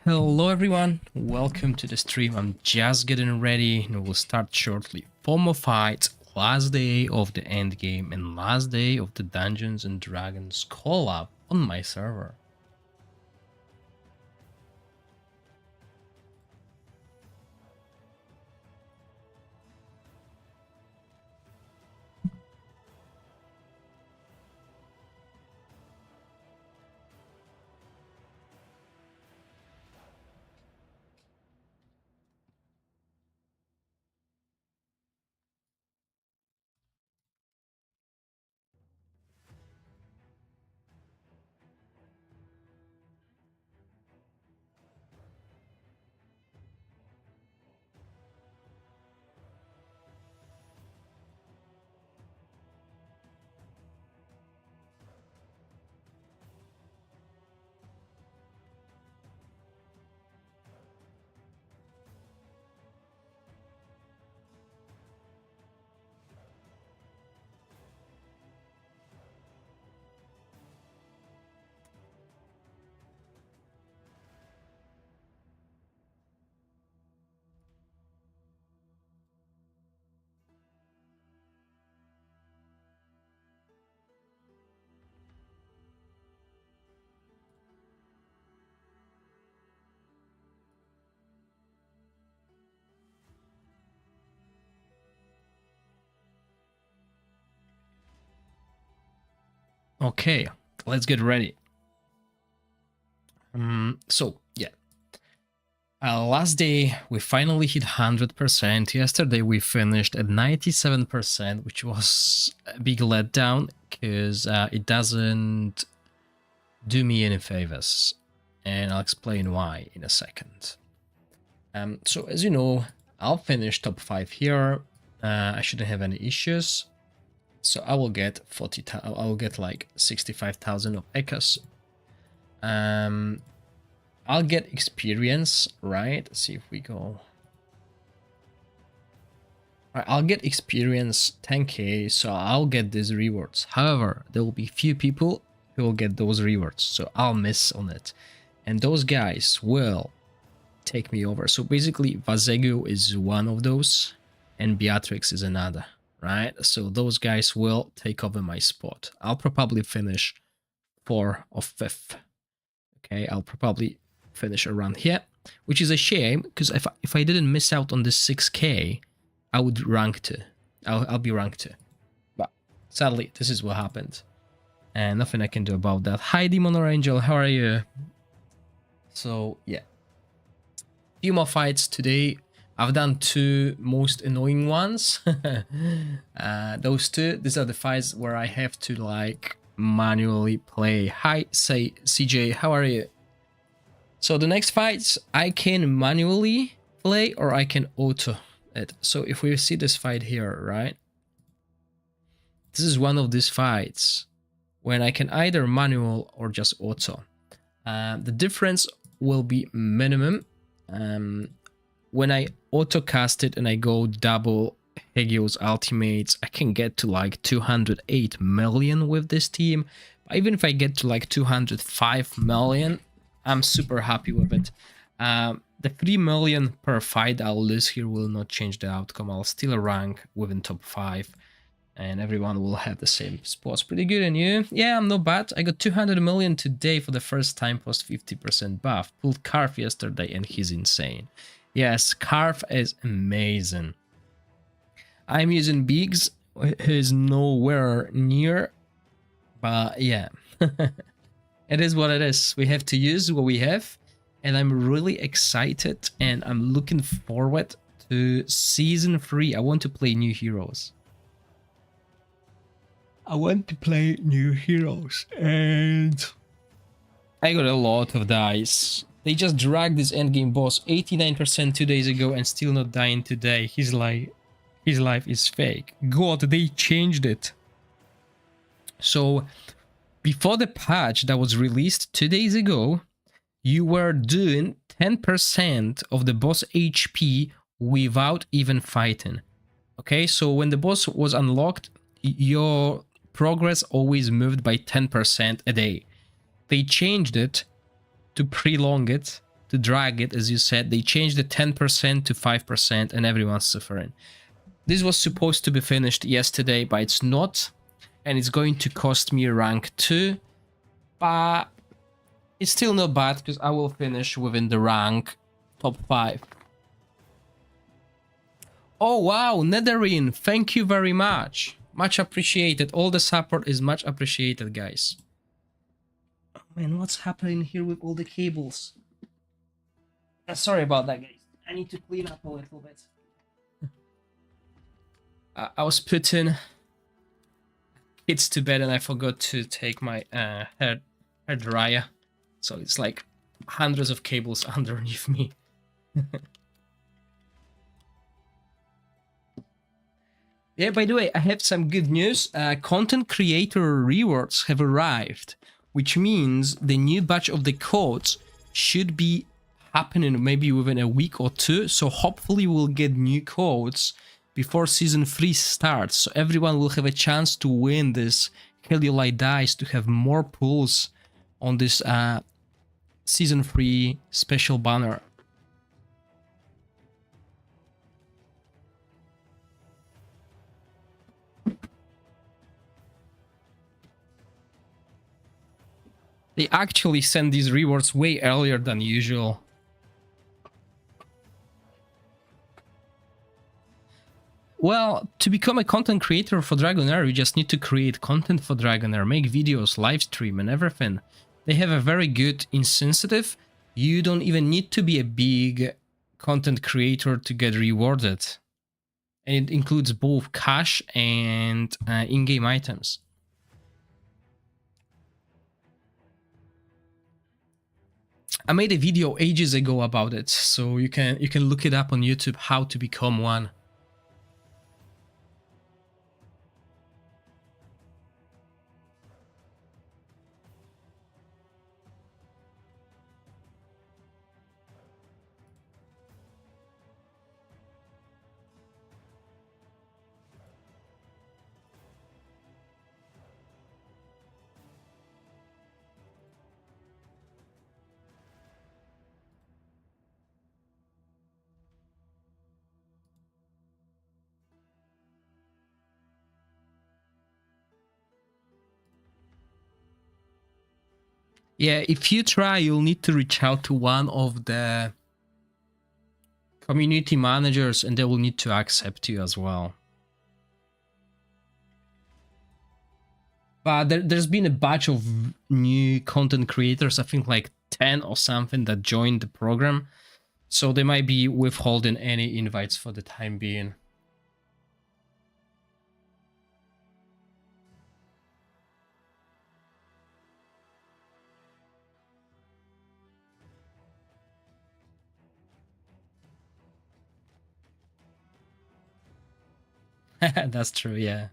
Hello everyone, welcome to the stream. I'm just getting ready and we'll start shortly. 4 more fights, last day of the end game and last day of the Dungeons and Dragons collab on my server. Okay, let's get ready. Last day we finally hit 100%. Yesterday we finished at 97%, which was a big letdown because it doesn't do me any favors, and I'll explain why in a second. So as you know, I'll finish top 5 here. I shouldn't have any issues. So I will get 40,000. I will get like 65,000 of ECAs. I'll get experience, right? Let's see if we go. Right, I'll get experience 10k, so I'll get these rewards. However, there will be few people who will get those rewards, so I'll miss on it. And those guys will take me over. So basically, Vazegu is one of those, and Beatrix is another, right? So those guys will take over my spot. I'll probably finish 4th or 5th. Okay, I'll probably finish around here, which is a shame because if I didn't miss out on this 6k, I would rank 2. I'll be rank 2. But sadly, this is what happened, and nothing I can do about that. Hi, Demon or Angel, how are you? So yeah, few more fights today. I've done 2 most annoying ones. Those 2, these are the fights where I have to like manually play. Hi, say CJ, how are you? So the next fights I can manually play or I can auto it. So if we see this fight here, right? This is one of these fights when I can either manual or just auto. The difference will be minimum. When I auto cast it and I go double Hegio's ultimates, I can get to like 208 million with this team. Even if I get to like 205 million, I'm super happy with it. The 3 million per fight I'll lose here will not change the outcome. I'll still rank within top 5 and everyone will have the same spots. Pretty good, and you? Yeah, I'm not bad. I got 200 million today for the first time post 50% buff. Pulled Carf yesterday and he's insane. Yes, Carf is amazing. I'm using Biggs, who is nowhere near, but yeah. It is what it is. We have to use what we have, and I'm really excited and I'm looking forward to season 3. I want to play new heroes. And I got a lot of dice. They just dragged this endgame boss 89% 2 days ago and still not dying today. His life is fake. God, they changed it. So before the patch that was released 2 days ago, you were doing 10% of the boss HP without even fighting. Okay, so when the boss was unlocked, your progress always moved by 10% a day. They changed it to prolong it to drag it, as you said. They changed the 10% to 5% and everyone's suffering. This was supposed to be finished yesterday, but it's not. And it's going to cost me rank 2. But it's still not bad because I will finish within the rank top 5. Oh wow, Netherine, thank you very much. Much appreciated. All the support is much appreciated, guys. Oh man, what's happening here with all the cables? Sorry about that, guys. I need to clean up a little bit. I was putting kids to bed and I forgot to take my hair dryer. So it's like hundreds of cables underneath me. Yeah, by the way, I have some good news. Content creator rewards have arrived, which means the new batch of the codes should be happening maybe within a week or 2. So hopefully we'll get new codes before season 3 starts. So everyone will have a chance to win this Heliolite dice to have more pulls on this season 3 special banner. They actually send these rewards way earlier than usual. Well, to become a content creator for DragonHeir, you just need to create content for DragonHeir, make videos, live stream and everything. They have a very good incentive. You don't even need to be a big content creator to get rewarded. And it includes both cash and in-game items. I made a video ages ago about it, so you can look it up on YouTube, how to become one. Yeah, if you try, you'll need to reach out to one of the community managers and they will need to accept you as well. But there's been a batch of new content creators, I think like 10 or something, that joined the program. So they might be withholding any invites for the time being. That's true, yeah.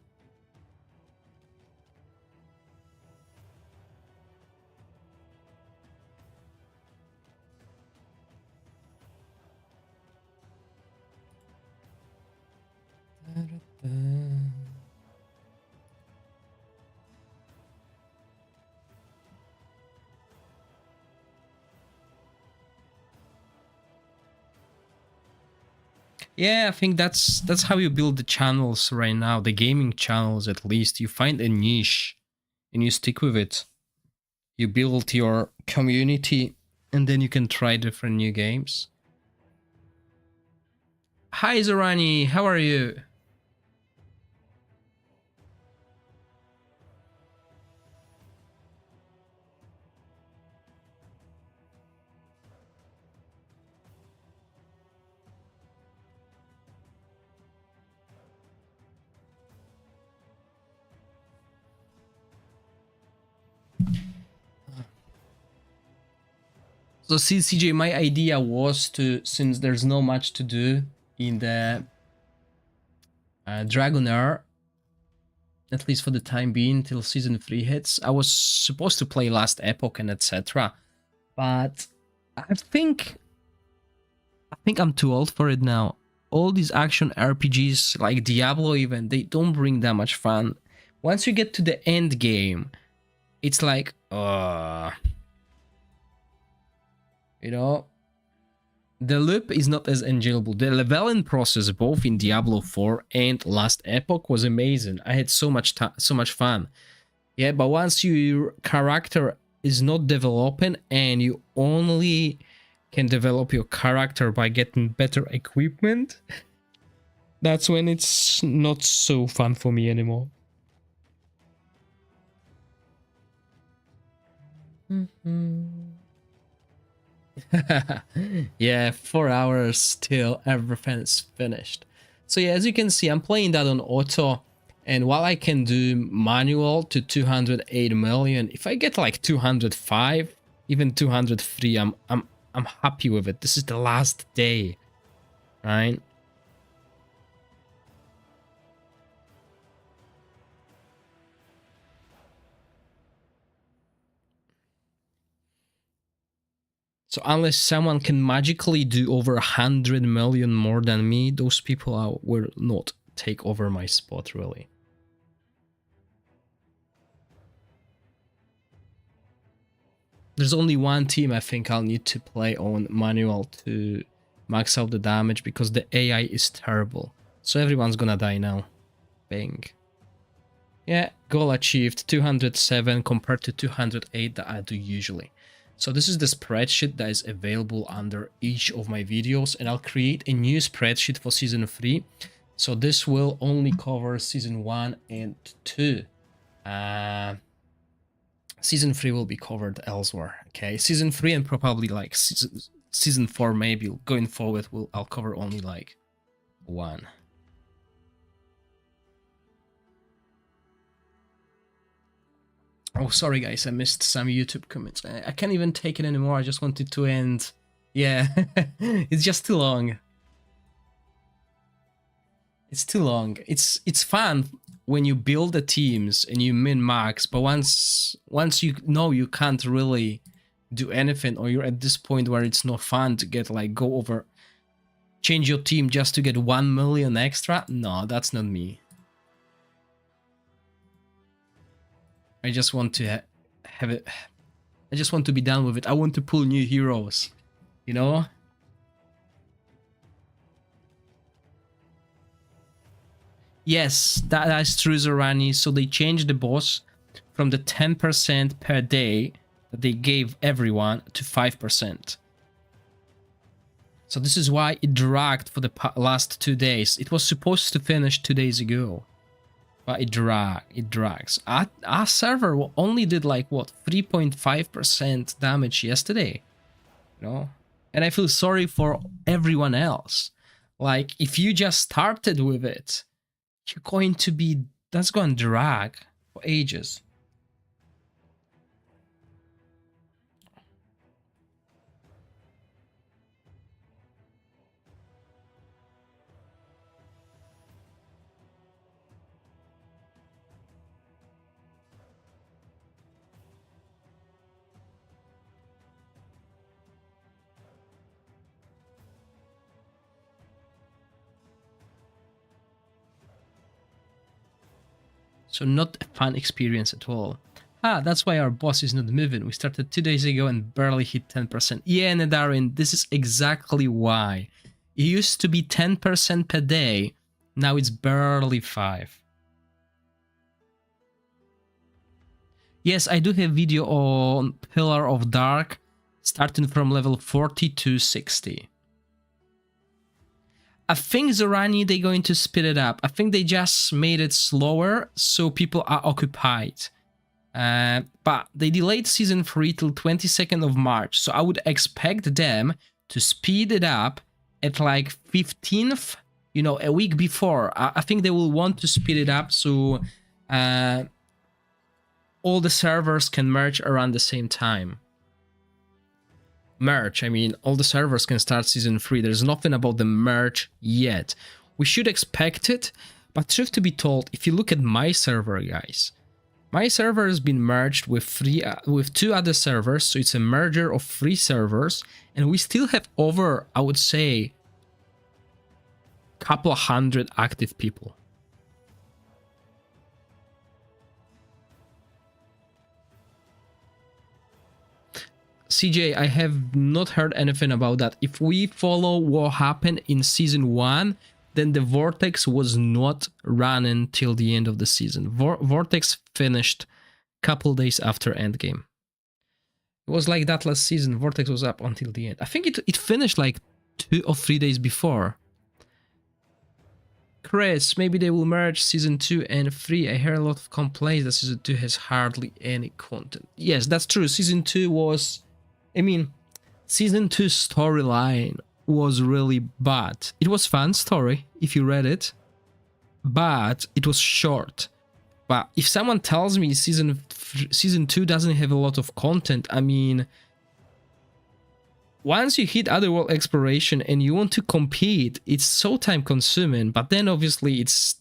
Yeah, I think that's how you build the channels right now, the gaming channels at least. You find a niche and you stick with it. You build your community and then you can try different new games. Hi Zorani, how are you? So CJ, my idea was to, since there's no much to do in the DragonHeir, at least for the time being, till season 3 hits. I was supposed to play Last Epoch and etc. But I think I'm too old for it now. All these action RPGs like Diablo even, they don't bring that much fun. Once you get to the end game, it's like, you know, The loop is not as enjoyable. The leveling process, both in Diablo 4 and Last Epoch, was amazing. I had so much fun. Yeah, but once your character is not developing and you only can develop your character by getting better equipment, that's when it's not so fun for me anymore. Yeah, 4 hours till everything's finished. So yeah, as you can see, I'm playing that on auto, and while I can do manual to 208 million, if I get like 205, even 203, I'm happy with it. This is the last day, right? So unless someone can magically do over 100 million more than me, those people will not take over my spot, really. There's only one team I think I'll need to play on manual to max out the damage, because the AI is terrible. So everyone's gonna die now. Bang. Yeah, goal achieved, 207 compared to 208 that I do usually. So this is the spreadsheet that is available under each of my videos, and I'll create a new spreadsheet for Season 3. So this will only cover Season 1 and 2. Season 3 will be covered elsewhere, okay? Season 3 and probably like season 4 maybe going forward, I'll cover only like 1. Oh, sorry guys, I missed some YouTube comments. I can't even take it anymore. I just wanted to end. Yeah, it's just too long. It's too long. It's fun when you build the teams and you min-max, but once you know you can't really do anything, or you're at this point where it's not fun to get like change your team just to get 1 million extra, no, that's not me. I just want to have it. I just want to be done with it. I want to pull new heroes, you know? Yes, that's true, Zorani. So they changed the boss from the 10% per day that they gave everyone to 5%. So this is why it dragged for the last 2 days. It was supposed to finish 2 days ago, but it drags. Our server only did like what, 3.5% damage yesterday, you know? And I feel sorry for everyone else. Like if you just started with it, you're going to be, that's going to drag for ages. So not a fun experience at all. That's why our boss is not moving. We started 2 days ago and barely hit 10%. Yeah, Nedarin, this is exactly why. It used to be 10% per day. Now it's barely 5. Yes, I do have video on Pillar of Dark, starting from level 40 to 60. I think Zorani, they're going to speed it up. I think they just made it slower so people are occupied. But they delayed Season 3 till 22nd of March, so I would expect them to speed it up at like 15th, you know, a week before. I think they will want to speed it up so all the servers can merge around the same time. Merge, I mean, all the servers can start Season 3. There's nothing about the merge yet. We should expect it, but truth to be told, if you look at my server, guys, my server has been merged with 2 other servers, so it's a merger of 3 servers, and we still have over, I would say, a couple of hundred active people. CJ, I have not heard anything about that. If we follow what happened in season 1, then the Vortex was not running till the end of the season. Vortex finished a couple days after Endgame. It was like that last season. Vortex was up until the end. I think it finished like 2 or 3 days before. Chris, maybe they will merge season 2 and 3. I hear a lot of complaints that season 2 has hardly any content. Yes, that's true. Season 2 was... I mean, season 2 storyline was really bad. It was fun story if you read it, but it was short. But if someone tells me season 2 doesn't have a lot of content, I mean, once you hit otherworld exploration and you want to compete, it's so time consuming, but then obviously it's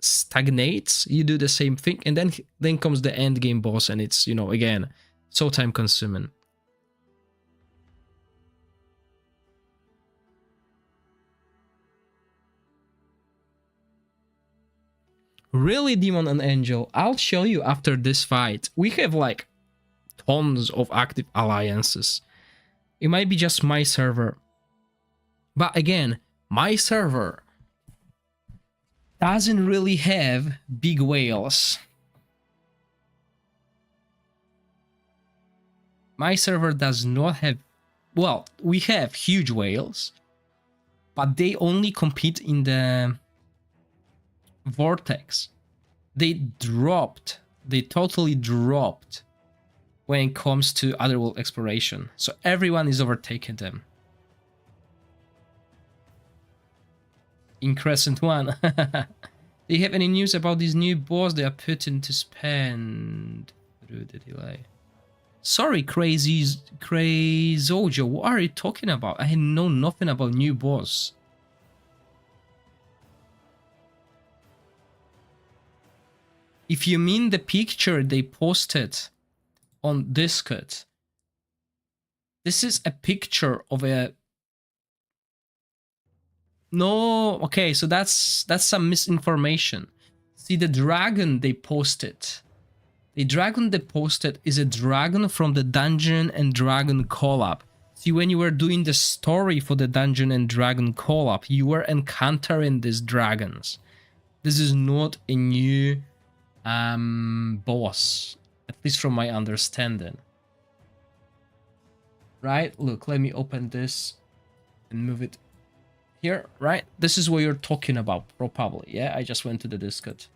stagnates, you do the same thing, and then comes the end game boss, and it's, you know, again, so time consuming. Really, Demon and Angel, I'll show you after this fight. We have like tons of active alliances. It might be just my server. But again, my server doesn't really have big whales. My server does not have... Well, we have huge whales, but they only compete in the Vortex. They totally dropped when it comes to otherworld exploration. So everyone is overtaking them. In Crescent 1. Do you have any news about this new boss they are putting to spend through the delay? Sorry, Crazojo, what are you talking about? I know nothing about new boss. If you mean the picture they posted on Discord, this is a picture of a... No, okay, so that's some misinformation. See, the dragon they posted. The dragon they posted is a dragon from the Dungeon and Dragon Collab. See, when you were doing the story for the Dungeon and Dragon Collab, you were encountering these dragons. This is not a new boss, at least from my understanding. Right? Look, let me open this and move it here, right? This is what you're talking about, probably. Yeah, I just went to the Discord.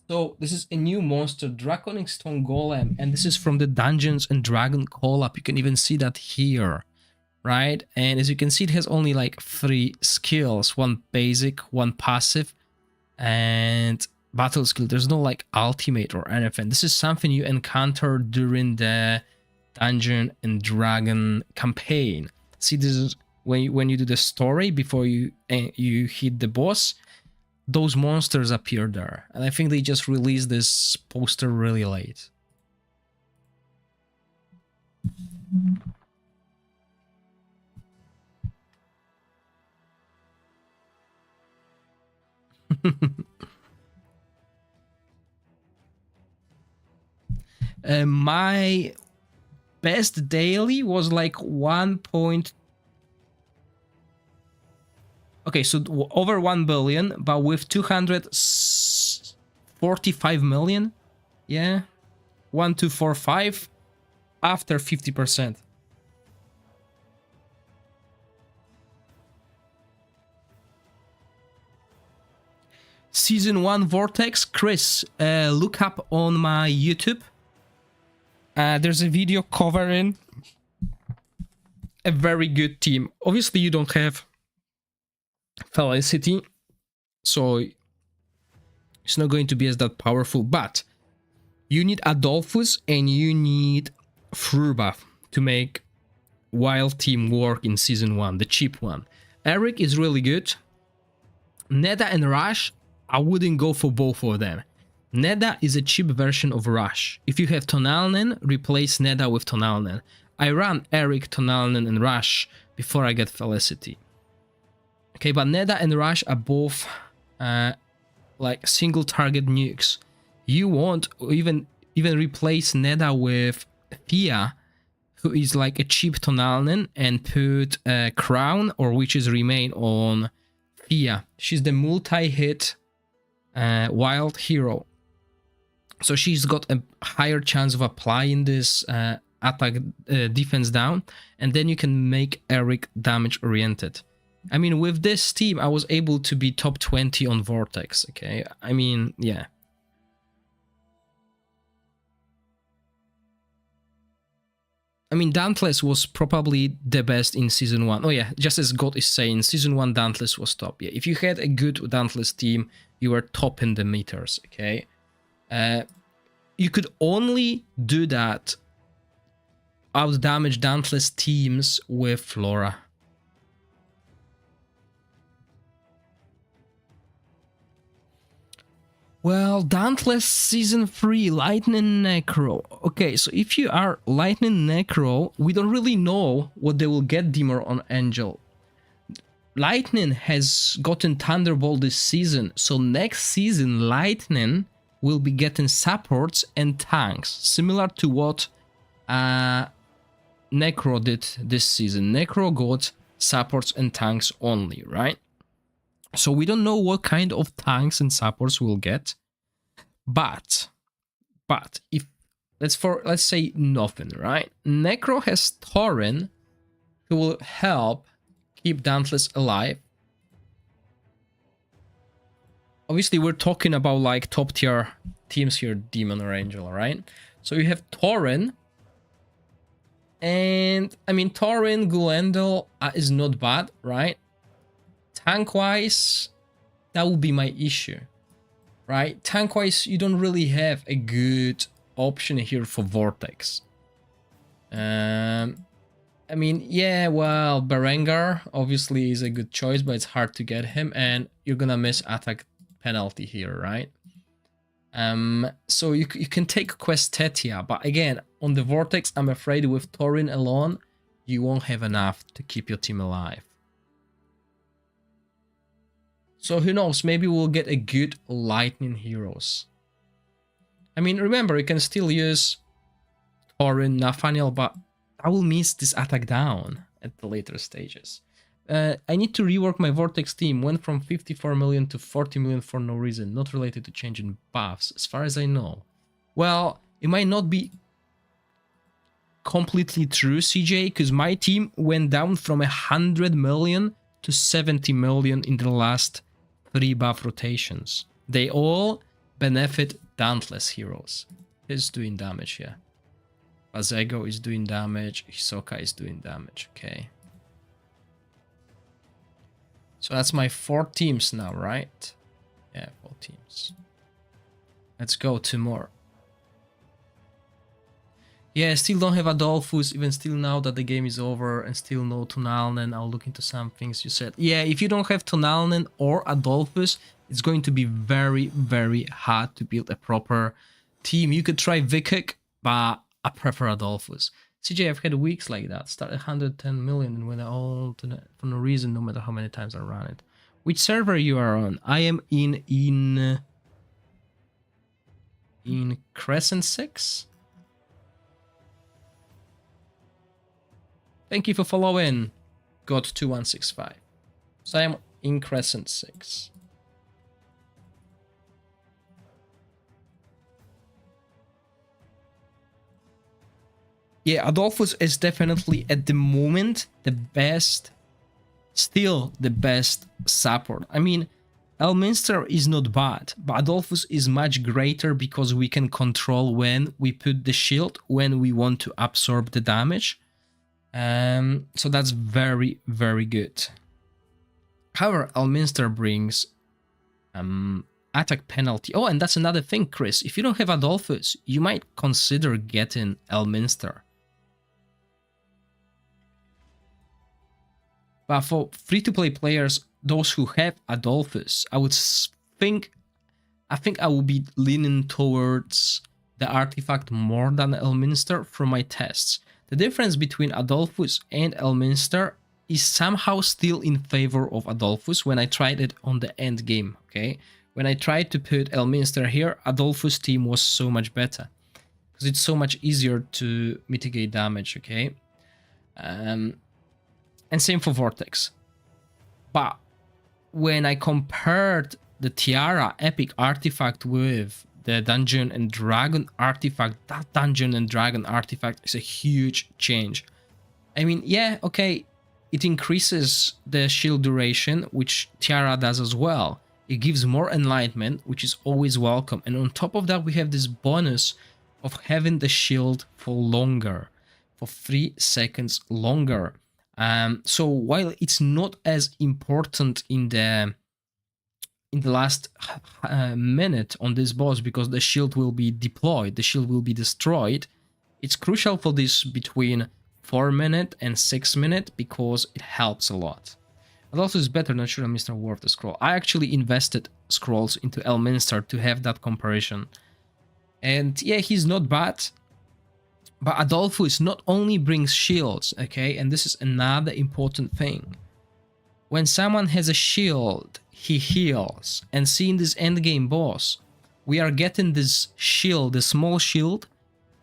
So this is a new monster, Draconic Stone Golem, and this is from the Dungeons and Dragon Collab. You can even see that here, right? And as you can see, it has only like 3 skills, 1 basic, 1 passive, and battle skill. There's no like ultimate or anything. This is something you encounter during the Dungeon and Dragon campaign. See, this is when you do the story before you hit the boss. Those monsters appear there, and I think they just released this poster really late. My best daily was like 1. Okay, so over 1 billion, but with 245 million. Yeah, 1245 after 50%. Season 1 Vortex, Chris, look up on my YouTube. There's a video covering a very good team. Obviously, you don't have Felicity, so it's not going to be as that powerful, but you need Adolphus and you need Fruba to make Wild Team work in Season 1, the cheap one. Eric is really good. Neda and Rush, I wouldn't go for both of them. Neda is a cheap version of Rush. If you have Tonalnen, replace Neda with Tonalnen. I run Eric, Tonalnen, and Rush before I get Felicity. Okay, but Neda and Rush are both like single target nukes. You want, or even even replace Neda with Thea, who is like a cheap Tonalnen, and put Crown or Witch's Remain on Thea. She's the multi-hit wild hero. So she's got a higher chance of applying this attack defense down, and then you can make Eric damage oriented. I mean, with this team, I was able to be top 20 on Vortex, okay? I mean, yeah. I mean, Dauntless was probably the best in Season 1. Oh yeah, just as God is saying, Season 1 Dauntless was top. Yeah, if you had a good Dauntless team, you were top in the meters, okay? You could only do that, out-damage Dauntless teams with Flora. Well, Dauntless Season 3, Lightning Necro. Okay, so if you are Lightning Necro, we don't really know what they will get Dimmer on Angel. Lightning has gotten Thunderbolt this season, so next season Lightning will be getting supports and tanks, similar to what Necro did this season. Necro got supports and tanks only, right? So we don't know what kind of tanks and supports we'll get, but if let's say nothing, right? Necro has Thorin, who will help keep Dauntless alive. Obviously, we're talking about like top tier teams here, Demon or Angel, right? So you have Thorin, and I mean Thorin, Gulendel is not bad, right? Tank-wise, that would be my issue, right? Tank-wise, you don't really have a good option here for Vortex. I mean, yeah, well, Berengar obviously is a good choice, but it's hard to get him, and you're gonna miss attack penalty here, right? So you can take Questetia, but again, on the Vortex, I'm afraid with Thorin alone, you won't have enough to keep your team alive. So who knows, maybe we'll get a good Lightning Heroes. I mean, remember, you can still use Thorin, Nathaniel, but I will miss this attack down at the later stages. I need to rework my Vortex team. Went from 54 million to 40 million for no reason, not related to changing buffs, as far as I know. Well, it might not be completely true, CJ, because my team went down from 100 million to 70 million in the last 3 buff rotations. They all benefit Dauntless heroes. He's doing damage here. Bazego is doing damage. Hisoka is doing damage. Okay. So that's my 4 teams now, right? Yeah, 4 teams. Let's go 2 more. Yeah, still don't have Adolphus, even still now that the game is over, and still no Tonalnen. I'll look into some things you said. Yeah, if you don't have Tonalnen or Adolphus, it's going to be very, very hard to build a proper team. You could try Vikik, but I prefer Adolphus. CJ, I've had weeks like that. Start 110 million and win all for no reason, no matter how many times I run it. Which server you are on? I am in Crescent 6. Thank you for following, God2165. So I am in Crescent 6. Yeah, Adolphus is definitely at the moment the best, still the best support. I mean, Elminster is not bad, but Adolphus is much greater because we can control when we put the shield, when we want to absorb the damage. So that's very, very good. However, Elminster brings attack penalty. Oh, and that's another thing, Chris. If you don't have Adolphus, you might consider getting Elminster. But for free-to-play players, those who have Adolphus, I think I will be leaning towards the artifact more than Elminster from my tests. The difference between Adolphus and Elminster is somehow still in favor of Adolphus when I tried it on the end game, okay? When I tried to put Elminster here, Adolphus team was so much better. because it's so much easier to mitigate damage, okay? And same for Vortex. But when I compared the Tiara Epic artifact with the Dungeon and Dragon artifact, that Dungeon and Dragon artifact is a huge change. I mean, yeah, okay, it increases the shield duration, which Tiara does as well. It gives more enlightenment, which is always welcome. And on top of that, we have this bonus of having the shield for longer, for 3 seconds longer. So while it's not as important in the last minute on this boss, because the shield will be deployed, the shield will be destroyed, it's crucial for this between 4 minute and 6 minute, because it helps a lot. But also it's better than sure Mr. Worth the scroll. I actually invested scrolls into Elminster to have that comparison. And yeah, he's not bad. But Adolphus not only brings shields, okay, and this is another important thing. When someone has a shield, he heals. And seeing this endgame boss, we are getting this shield, the small shield,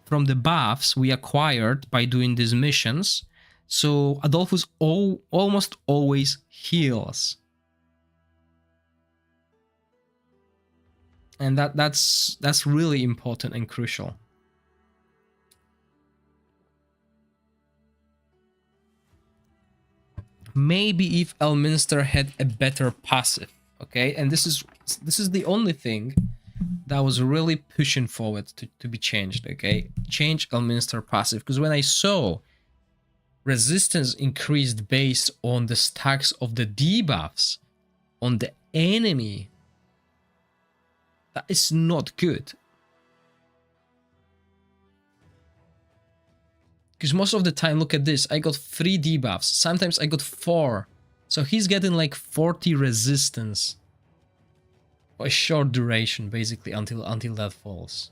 from the buffs we acquired by doing these missions. So Adolphus almost always heals. And that's really important and crucial. Maybe if Elminster had a better passive, okay? And this is the only thing that was really pushing forward to be changed, okay? Change Elminster passive, because when I saw resistance increased based on the stacks of the debuffs on the enemy, that is not good. Because most of the time, look at this, I got 3 debuffs, sometimes I got 4. So he's getting like 40 resistance for a short duration, basically, until that falls.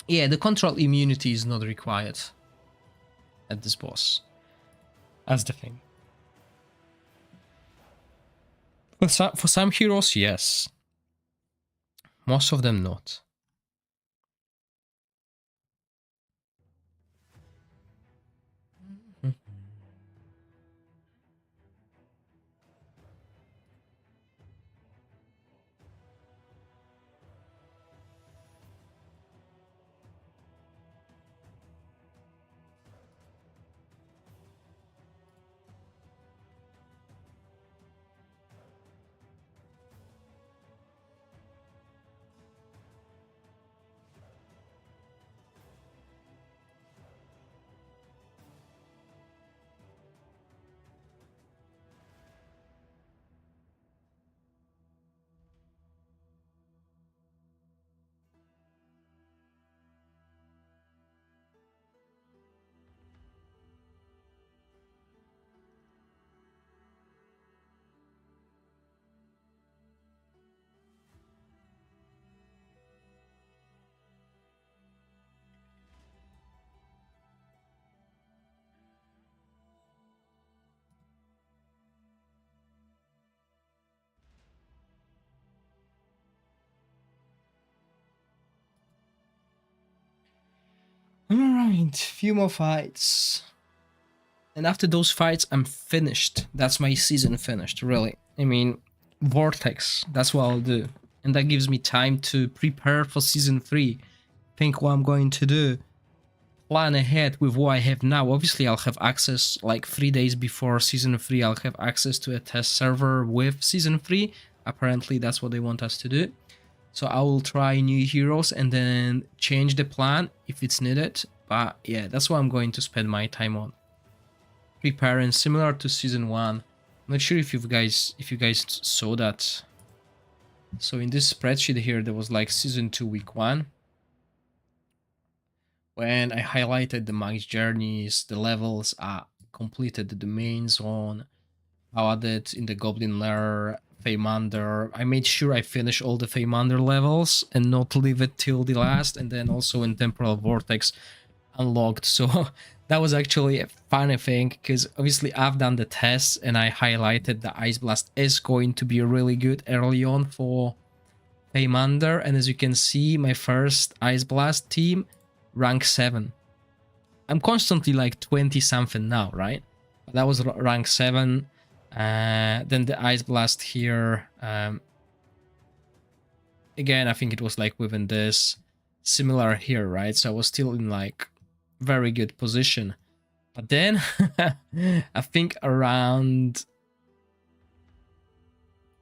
Yeah, the control immunity is not required at this boss. That's the thing. For some heroes, yes. Most of them not. Alright, few more fights. And after those fights, I'm finished. That's my season finished, really. I mean, Vortex, that's what I'll do. And that gives me time to prepare for season 3. Think what I'm going to do. Plan ahead with what I have now. Obviously, I'll have access, like 3 days before season 3, I'll have access to a test server with season 3. Apparently, that's what they want us to do. So I will try new heroes and then change the plan if it's needed. But yeah, that's what I'm going to spend my time on. Preparing, similar to season 1. I'm not sure if you guys saw that. So in this spreadsheet here, there was like season 2 week 1. When I highlighted the max journeys, the levels are completed, the main zone, I added in the Goblin Lair, Feymander. I made sure I finish all the Feymander levels and not leave it till the last. And then also in Temporal Vortex, unlocked. So that was actually a funny thing, because obviously I've done the tests and I highlighted the Ice Blast is going to be really good early on for Paymander, and as you can see, my first Ice Blast team, rank 7. I'm constantly like 20 something now, right? But that was rank 7. Then the Ice Blast here, again, I think it was like within this, similar here, right? So I was still in like very good position. But then I think around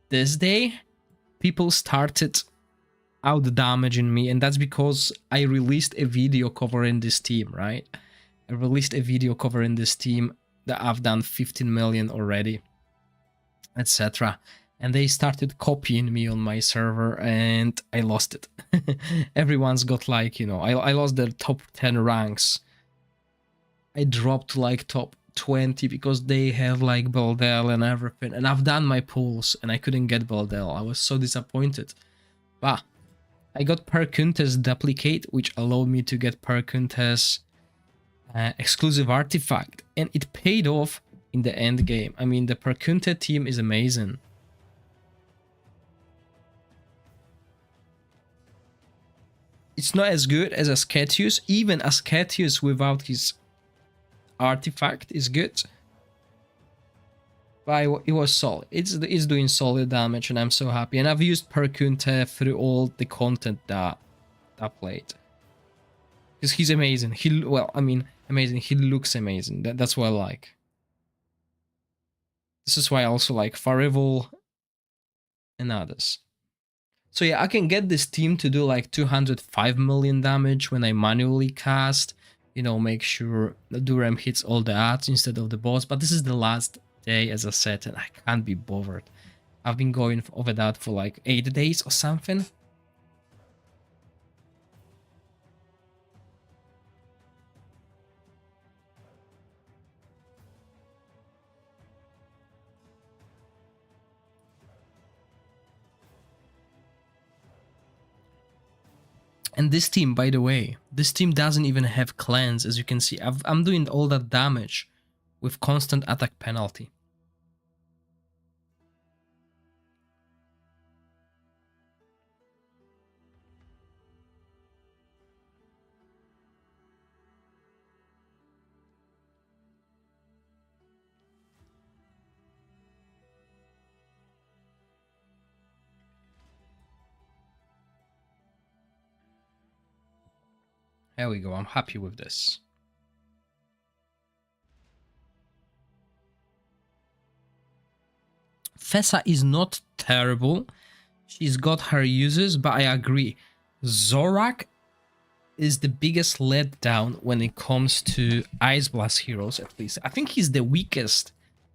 this day, people started out damaging me, and that's because I released a video covering this team, right? I released a video covering this team that I've done 15 million already, etc. And they started copying me on my server, and I lost it. Everyone's got like, you know, I lost the top 10 ranks. I dropped like top 20 because they have like Beldel and everything, and I've done my pulls and I couldn't get Beldel. I was so disappointed. But I got Perkuntes duplicate, which allowed me to get Perkuntes exclusive artifact, and it paid off in the end game. I mean, the Perkunte team is amazing. It's not as good as Ascetius. Even Ascetius without his artifact is good. But it was solid. It's doing solid damage, and I'm so happy. And I've used Perkunte through all the content that I played. Because he's amazing. Amazing. He looks amazing. That's what I like. This is why I also like Farival and others. So yeah, I can get this team to do like 205 million damage when I manually cast. You know, make sure the Durham hits all the odds instead of the boss. But this is the last day, as I said, and I can't be bothered. I've been going over that for like 8 days or something. And this team, by the way, this team doesn't even have clans, as you can see. I'm doing all that damage with constant attack penalty. There we go, I'm happy with this. Fessa is not terrible. She's got her uses, but I agree. Zorak is the biggest letdown when it comes to Ice Blast heroes, at least. I think he's the weakest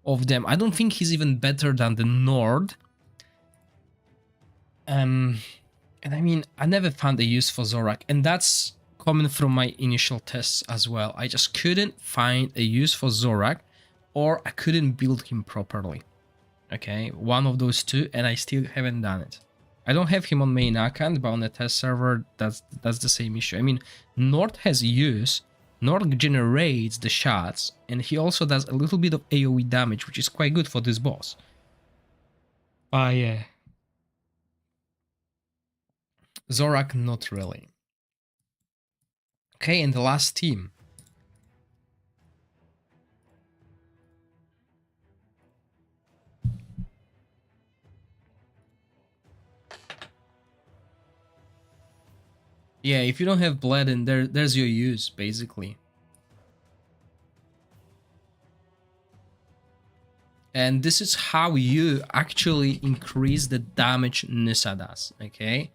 of them. I don't think he's even better than the Nord. And I mean, I never found a use for Zorak, and that's coming from my initial tests as well. I just couldn't find a use for Zorak, or I couldn't build him properly. Okay, one of those two, and I still haven't done it. I don't have him on main account, but on the test server, that's the same issue. I mean, Nord has use, Nord generates the shots, and he also does a little bit of AoE damage, which is quite good for this boss. Yeah. Zorak, not really. Okay, and the last team. Yeah, if you don't have Bled, and there's your use, basically. And this is how you actually increase the damage Nissa does, okay?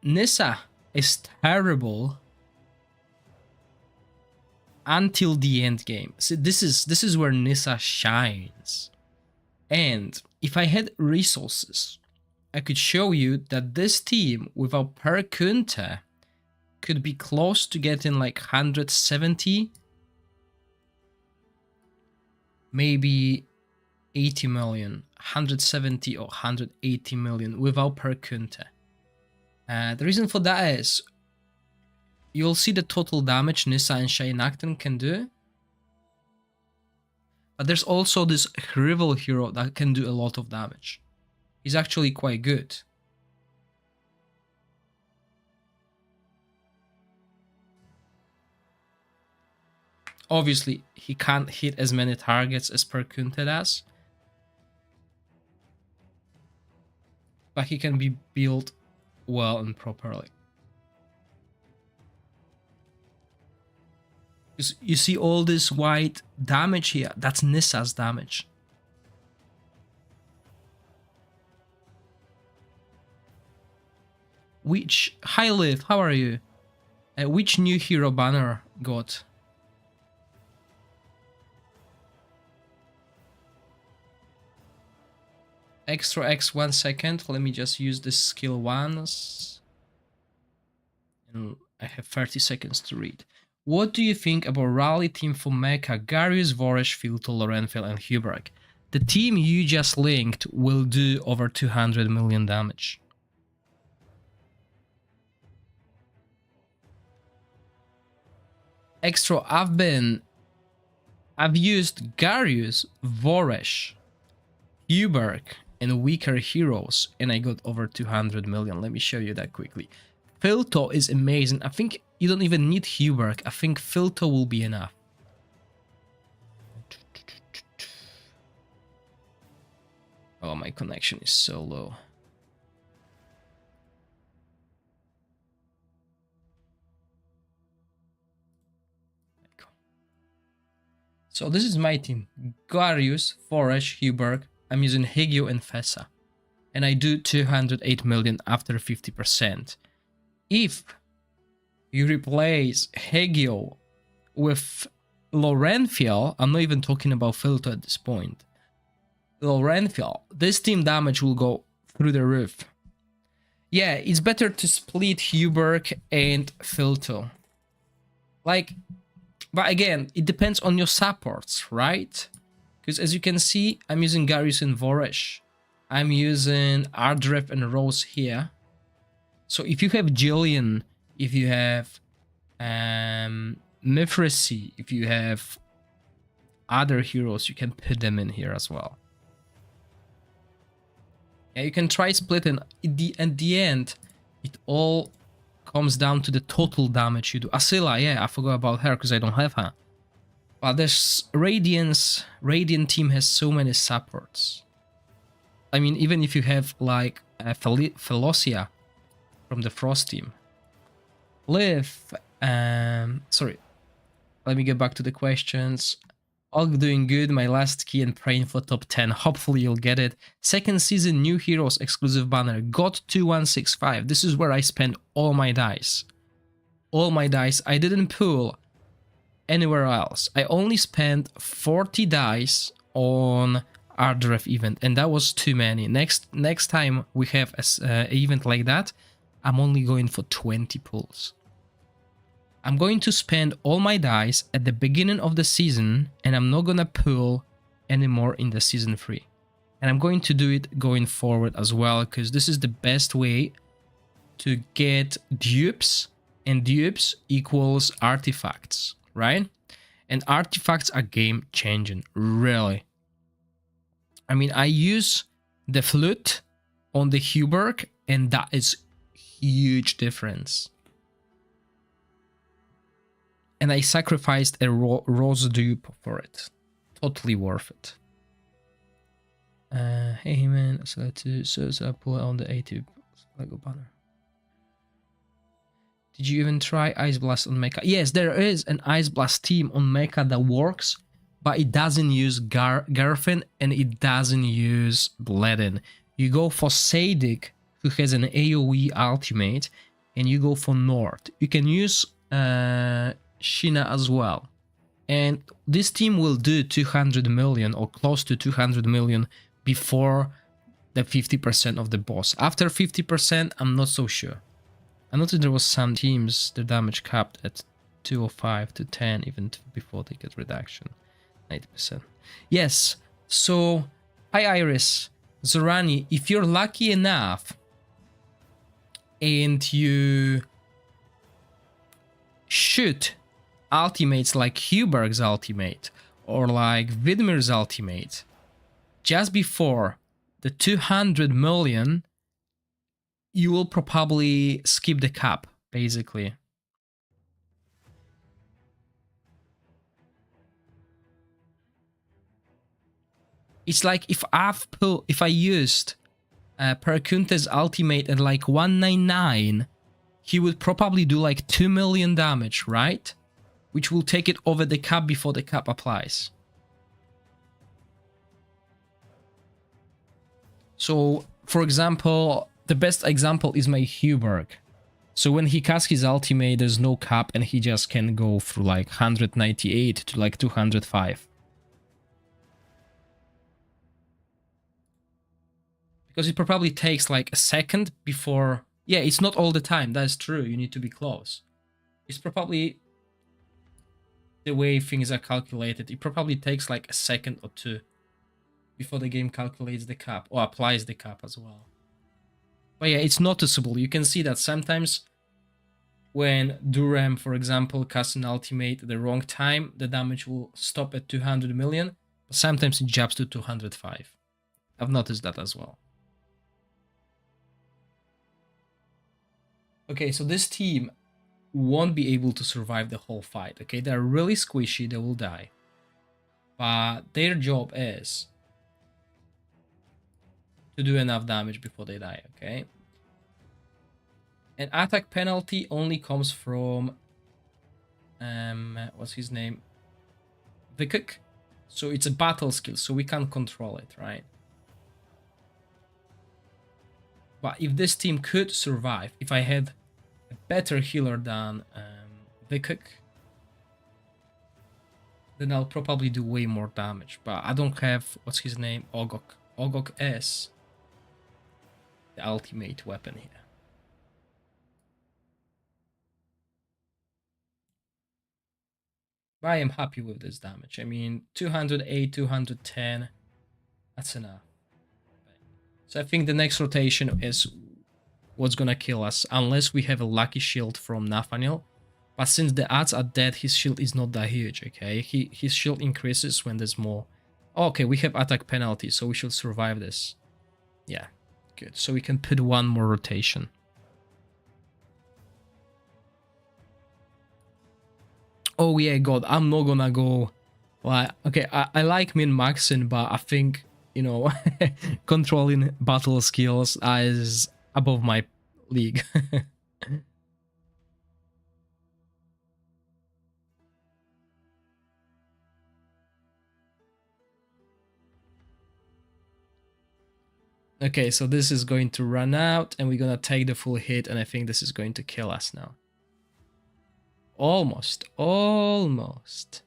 Nissa is terrible until the end game. So this is where Nissa shines. And if I had resources, I could show you that this team without Perkunte could be close to getting like 170, maybe 80 million, 170 or 180 million without Perkunte. The reason for that is you'll see the total damage Nissa and Shainakten can do. But there's also this rival hero that can do a lot of damage. He's actually quite good. Obviously, he can't hit as many targets as Perkunte does. But he can be built well and properly. You see all this white damage here? That's Nissa's damage. Which... Hi Liv, how are you? Which new hero banner got? Extra X 1 second. Let me just use this skill once. And I have 30 seconds to read. What do you think about rally team for Mecha, Garius, Voresh, Filto, Lorenfell and Huberg? The team you just linked will do over 200 million damage. Extra, I've used Garius, Voresh, Huberg and weaker heroes and I got over 200 million. Let me show you that quickly. Filto is amazing. I think you don't even need Huberg. I think Filto will be enough. Oh, my connection is so low. So this is my team. Garius, Foresh, Huberg. I'm using Hegio and Fessa. And I do 208 million after 50%. If you replace Hegio with Lorenfell, I'm not even talking about Filto at this point. Lorenfell, this team damage will go through the roof. Yeah, it's better to split Huberg and Filto. Like, but again, it depends on your supports, right? Because as you can see, I'm using Garius and Voresh. I'm using Ardref and Rose here. So if you have Jillian, if you have Mithracy, if you have other heroes, you can put them in here as well. Yeah, you can try splitting. At the end, it all comes down to the total damage you do. Asila, yeah, I forgot about her because I don't have her. But there's Radiant team has so many supports. I mean, even if you have like Felocia from the Frost team. Liv, sorry, let me get back to the questions. All doing good, my last key and praying for top 10. Hopefully you'll get it. Second season, new heroes exclusive banner. Got 2165. This is where I spent all my dice. All my dice. I didn't pull anywhere else. I only spent 40 dice on Ardref event, and that was too many. Next time we have an event like that, I'm only going for 20 pulls. I'm going to spend all my dice at the beginning of the season, and I'm not gonna pull anymore in the season 3. And I'm going to do it going forward as well, because this is the best way to get dupes, and dupes equals artifacts, right? And artifacts are game changing, really. I mean, I use the flute on the Huberg, and that is huge difference. And I sacrificed a rose dupe for it. Totally worth it. Hey man, so I pull on the A2 Lego banner. Did you even try Ice Blast on Mecha? Yes, there is an Ice Blast team on Mecha that works, but it doesn't use Garfin and it doesn't use Bledin. You go for Sadik, who has an AoE ultimate, and you go for Nord. You can use Shina as well. And this team will do 200 million or close to 200 million before the 50% of the boss. After 50%, I'm not so sure. I noticed there was some teams, the damage capped at 205 to 10 even before they get reduction. 90%. Yes, so hi Iris. Zorani, if you're lucky enough and you shoot ultimates like Huberg's ultimate or like Vidmir's ultimate just before the 200 million, you will probably skip the cap, basically. It's like if I used Perkunte's ultimate at like 199, he would probably do like 2 million damage, right? Which will take it over the cap before the cap applies. So, for example, the best example is my Huberg. So when he casts his ultimate, there's no cap and he just can go through like 198 to like 205. Because it probably takes like a second before... Yeah, it's not all the time, that's true, you need to be close. It's probably the way things are calculated. It probably takes like a second or two before the game calculates the cap, or applies the cap as well. But yeah, it's noticeable. You can see that sometimes when Durham, for example, casts an ultimate at the wrong time, the damage will stop at 200 million, but sometimes it jumps to 205. I've noticed that as well. Okay, so this team won't be able to survive the whole fight, okay? They're really squishy, they will die. But their job is to do enough damage before they die, okay? An attack penalty only comes from... what's his name? Vikuk. So it's a battle skill, so we can't control it, right? But if this team could survive, if I had a better healer than Vikuk, then I'll probably do way more damage. But I don't have, what's his name? Ogok. Ogok is the ultimate weapon here. But I am happy with this damage. I mean, 208, 210, that's enough. So I think the next rotation is what's gonna kill us, unless we have a lucky shield from Nathaniel. But since the odds are dead, his shield is not that huge, okay? His shield increases when there's more. Oh, okay, we have attack penalty, so we should survive this. Yeah, good. So we can put one more rotation. Oh yeah, God, I'm not gonna go... Like, okay, I like min-maxing, but I think, you know, controlling battle skills is above my league. Okay, so this is going to run out, and we're gonna take the full hit, and I think this is going to kill us now. Almost, almost.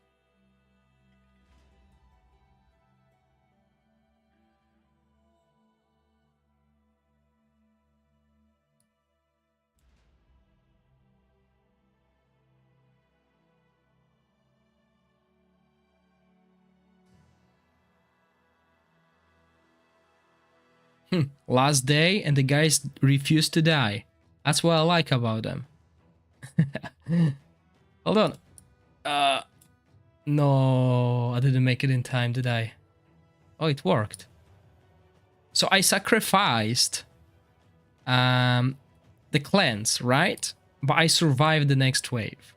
Last day and the guys refused to die. That's what I like about them. Hold on. No, I didn't make it in time, did I? Oh, it worked. So I sacrificed the cleanse, right? But I survived the next wave.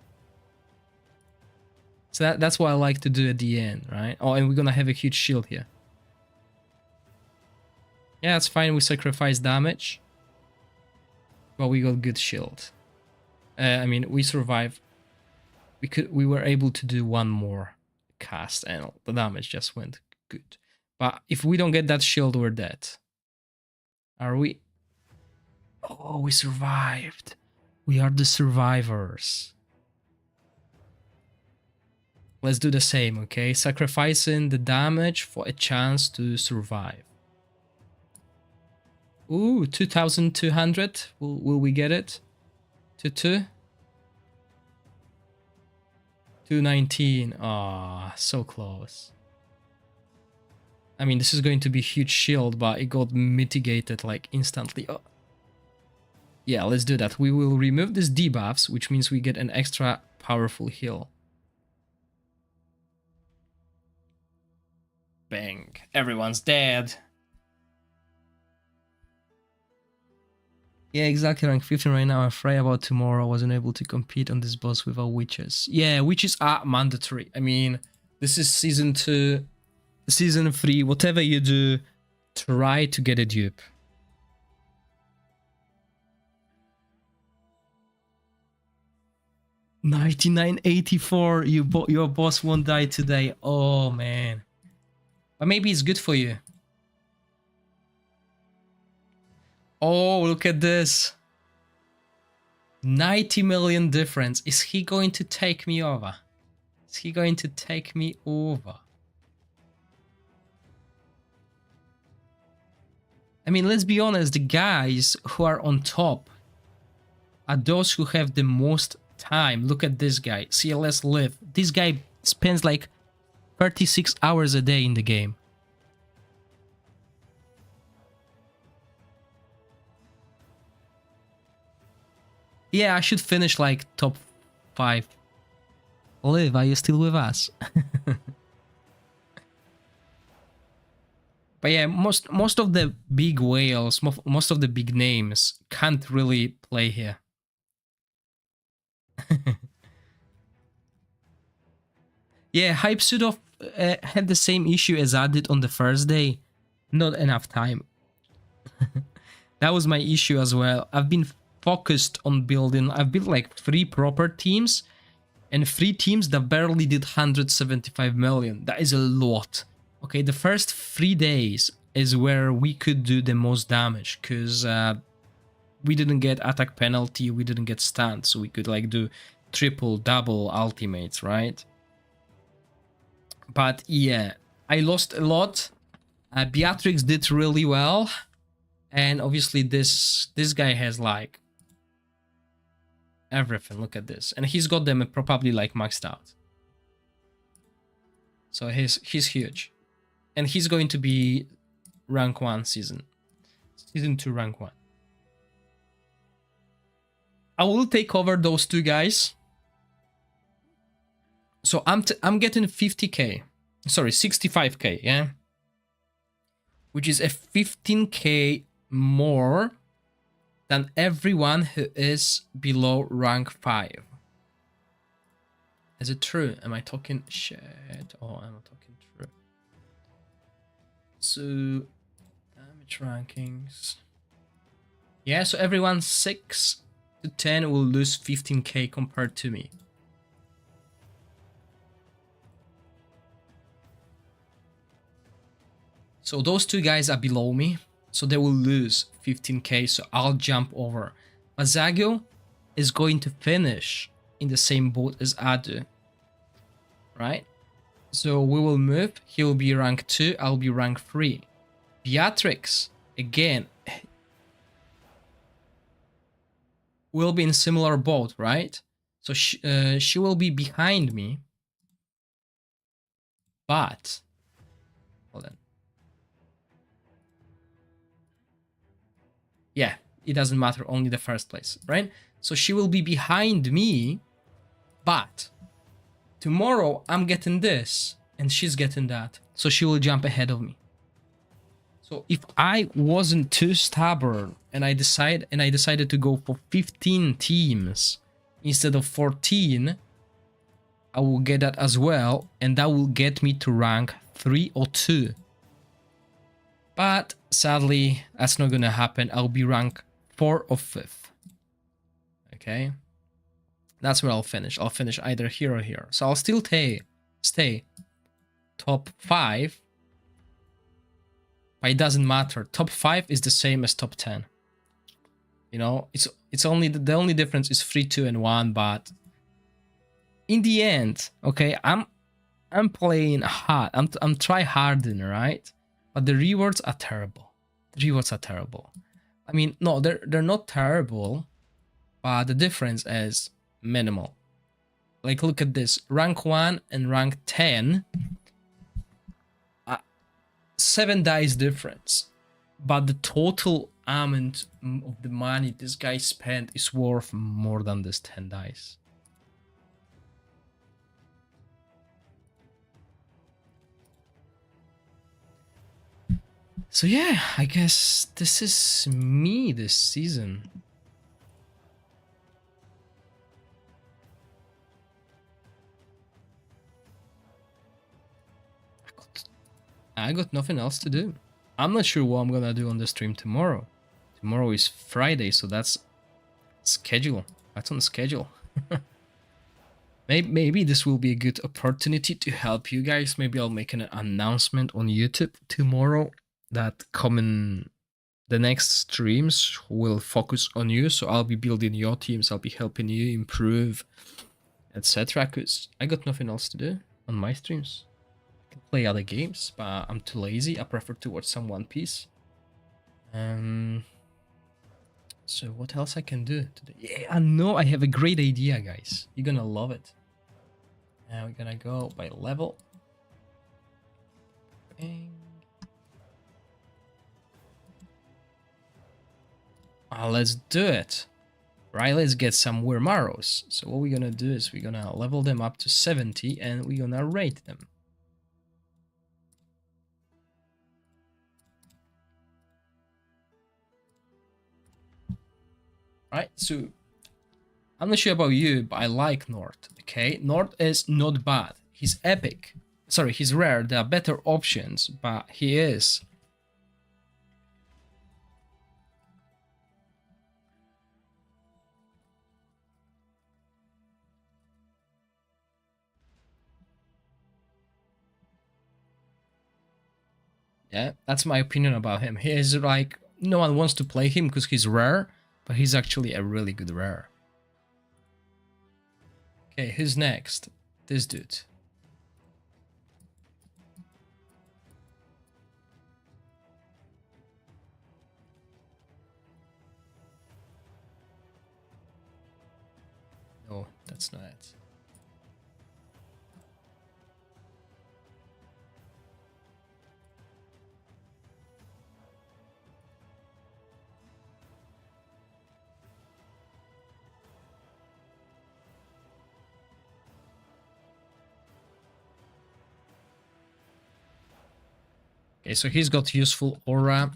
So that's what I like to do at the end, right? Oh, and we're gonna have a huge shield here. Yeah, that's fine. We sacrifice damage, but we got good shield. I mean, we survived. We were able to do one more cast, and the damage just went good. But if we don't get that shield, we're dead. Are we? Oh, we survived. We are the survivors. Let's do the same, okay? Sacrificing the damage for a chance to survive. Ooh, 2,200. Will we get it? 2-2? 219. Ah, so close. I mean, this is going to be huge shield, but it got mitigated like instantly. Oh. Yeah, let's do that. We will remove these debuffs, which means we get an extra powerful heal. Bang. Everyone's dead. Yeah, exactly. Rank 15 right now. I'm afraid about tomorrow. I wasn't able to compete on this boss without witches. Yeah, witches are mandatory. I mean, this is season 2, season 3. Whatever you do, try to get a dupe. $99.84. Your boss won't die today. Oh man. But maybe it's good for you. Oh, look at this. 90 million difference. Is he going to take me over? Is he going to take me over? I mean, let's be honest, the guys who are on top are those who have the most time. Look at this guy, CLS Live. This guy spends like 36 hours a day in the game. Yeah, I should finish like top 5. Liv, are you still with us? But yeah, most of the big whales, most of the big names can't really play here. Yeah, Hype Pseudo had the same issue as I did on the first day. Not enough time. That was my issue as well. I've been focused on building. I've built like 3 proper teams and 3 teams that barely did 175 million. That is a lot. Okay, the first 3 days is where we could do the most damage because we didn't get attack penalty, we didn't get stunned, so we could like do triple, double ultimates, right? But yeah, I lost a lot. Beatrix did really well, and obviously this guy has like everything. Look at this, and he's got them probably like maxed out. So he's huge, and he's going to be rank 1 season 2 rank 1. I will take over those 2 guys. So I'm getting 50k, sorry, 65k, yeah, which is a 15k more than everyone who is below rank 5. Is it true? Am I talking shit or am I talking true? So damage rankings. Yeah, so everyone 6 to 10 will lose 15k compared to me. So those 2 guys are below me, so they will lose 15k, so I'll jump over. Mazagio is going to finish in the same boat as Adu, right? So we will move, he'll be rank 2, I'll be rank 3. Beatrix, again, will be in similar boat, right? So she will be behind me, but, hold on. Yeah, it doesn't matter, only the first place, right? So she will be behind me, but tomorrow I'm getting this and she's getting that. So she will jump ahead of me. So if I wasn't too stubborn and I decided to go for 15 teams instead of 14, I will get that as well, and that will get me to rank 3 or 2. But sadly, that's not gonna happen. I'll be rank 4 or 5th. Okay, that's where I'll finish. I'll finish either here or here. So I'll still stay top 5. But it doesn't matter. Top 5 is the same as top 10. You know, it's only the only difference is 3, 2, and 1. But in the end, okay, I'm playing hard. I'm try harding, right? But the rewards are terrible. The rewards are terrible. I mean, no, they're not terrible, but the difference is minimal. Like, look at this. Rank 1 and rank 10. 7 dice difference. But the total amount of the money this guy spent is worth more than this 10 dice. So yeah, I guess this is me this season. I got nothing else to do. I'm not sure what I'm gonna do on the stream tomorrow. Tomorrow is Friday, so that's schedule. That's on the schedule. Maybe this will be a good opportunity to help you guys. Maybe I'll make an announcement on YouTube tomorrow that the next streams will focus on you. So I'll be building your teams. I'll be helping you improve, etc. Because I got nothing else to do on my streams. I can play other games, but I'm too lazy. I prefer to watch some One Piece. So what else I can do today? Yeah, I know I have a great idea, guys. You're gonna love it. Now we're gonna go by level. Bang. Let's do it. Right, let's get some Wirmaros. So what we're gonna do is we're gonna level them up to 70 and we're gonna rate them. Right, so I'm not sure about you, but I like Nord, okay? Nord is not bad. He's epic. Sorry, he's rare. There are better options, but he is. Yeah, that's my opinion about him. He is like, no one wants to play him because he's rare, but he's actually a really good rare. Okay, who's next? This dude. No, that's not it. Okay, so he's got useful aura,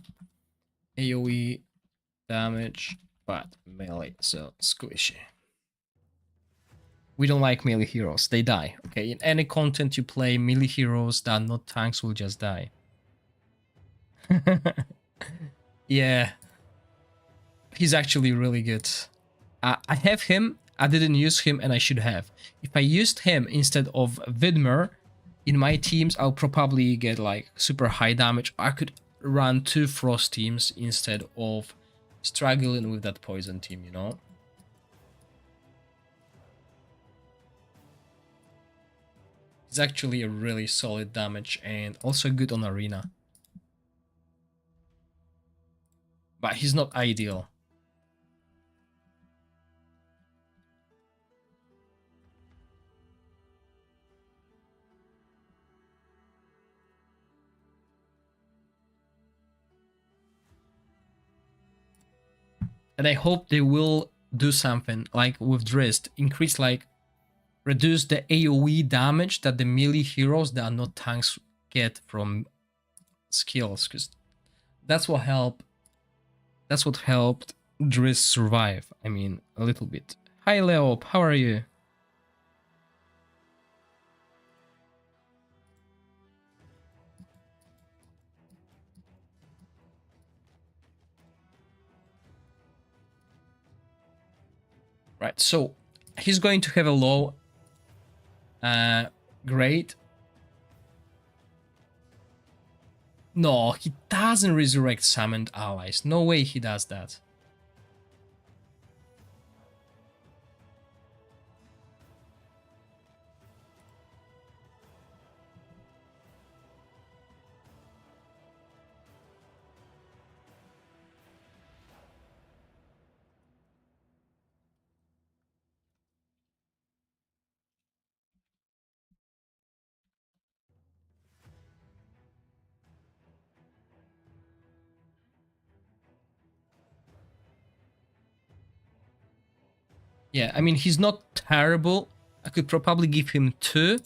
AoE, damage, but melee, so squishy. We don't like melee heroes, they die. Okay, in any content you play, melee heroes that are not tanks will just die. Yeah, he's actually really good. I have him, I didn't use him and I should have. If I used him instead of Vidmer in my teams, I'll probably get like super high damage. I could run 2 frost teams instead of struggling with that poison team, you know? He's actually a really solid damage and also good on arena. But he's not ideal. And I hope they will do something like with Drist, increase like reduce the AoE damage that the melee heroes that are not tanks get from skills, because that's what helped Drist survive. I mean, a little bit. Hi Leop, how are you? Right, so he's going to have a low grade. No, he doesn't resurrect summoned allies. No way he does that. Yeah, I mean, he's not terrible. I could probably give him 2.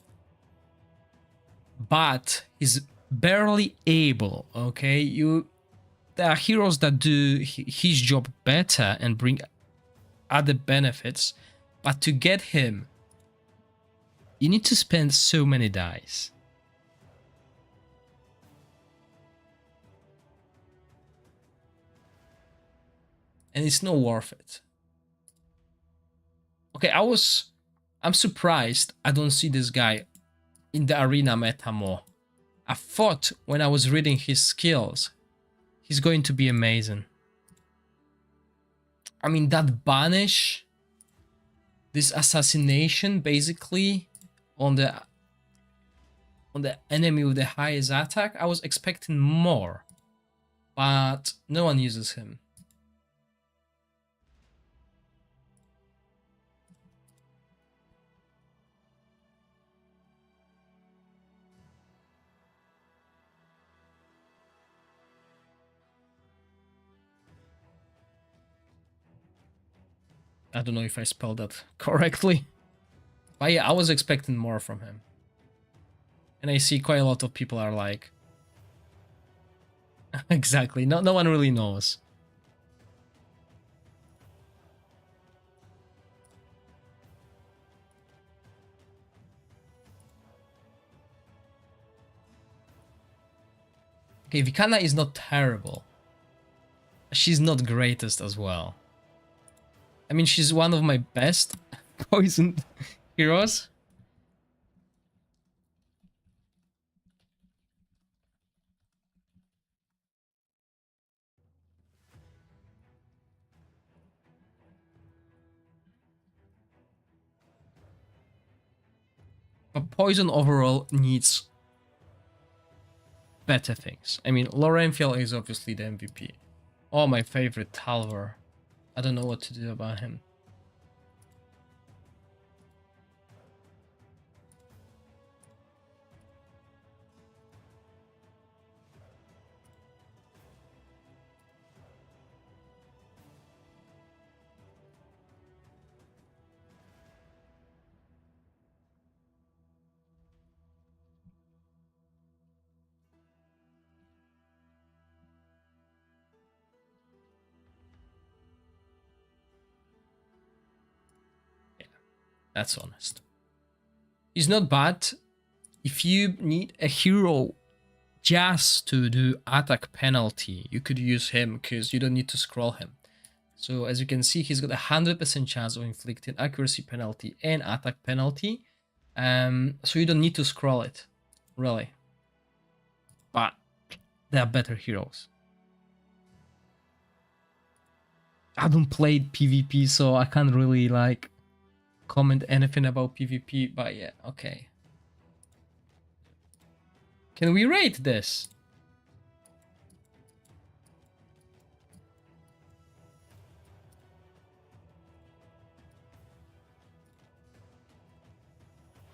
But his barely able, okay? There are heroes that do his job better and bring other benefits, but to get him, you need to spend so many dice. And it's not worth it. Okay, I'm surprised I don't see this guy in the arena meta more. I thought when I was reading his skills, he's going to be amazing. I mean, that banish, this assassination basically on the enemy with the highest attack, I was expecting more, but no one uses him. I don't know if I spelled that correctly. But yeah, I was expecting more from him. And I see quite a lot of people are like... Exactly, no one really knows. Okay, Vikana is not terrible. She's not greatest as well. I mean, she's one of my best poisoned heroes. But poison overall needs better things. I mean, Lorenfiel is obviously the MVP. Oh, my favorite, Talver. I don't know what to do about him. That's honest. He's not bad. If you need a hero just to do attack penalty, you could use him because you don't need to scroll him. So as you can see, he's got a 100% chance of inflicting accuracy penalty and attack penalty. So you don't need to scroll it, really. But there are better heroes. I haven't played PvP, so I can't really like comment anything about PvP, but yeah, okay. Can we rate this?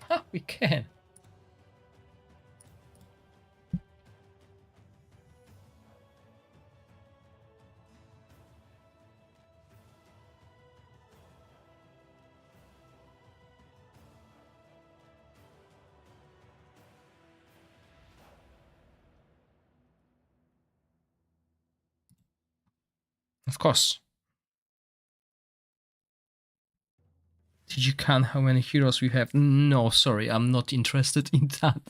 Huh, we can. Of course. Did you count how many heroes we have? No, sorry, I'm not interested in that.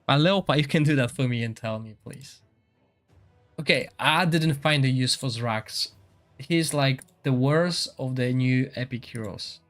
But Leopa, you can do that for me and tell me, please. Okay, I didn't find a use for Zrax. He's like the worst of the new epic heroes.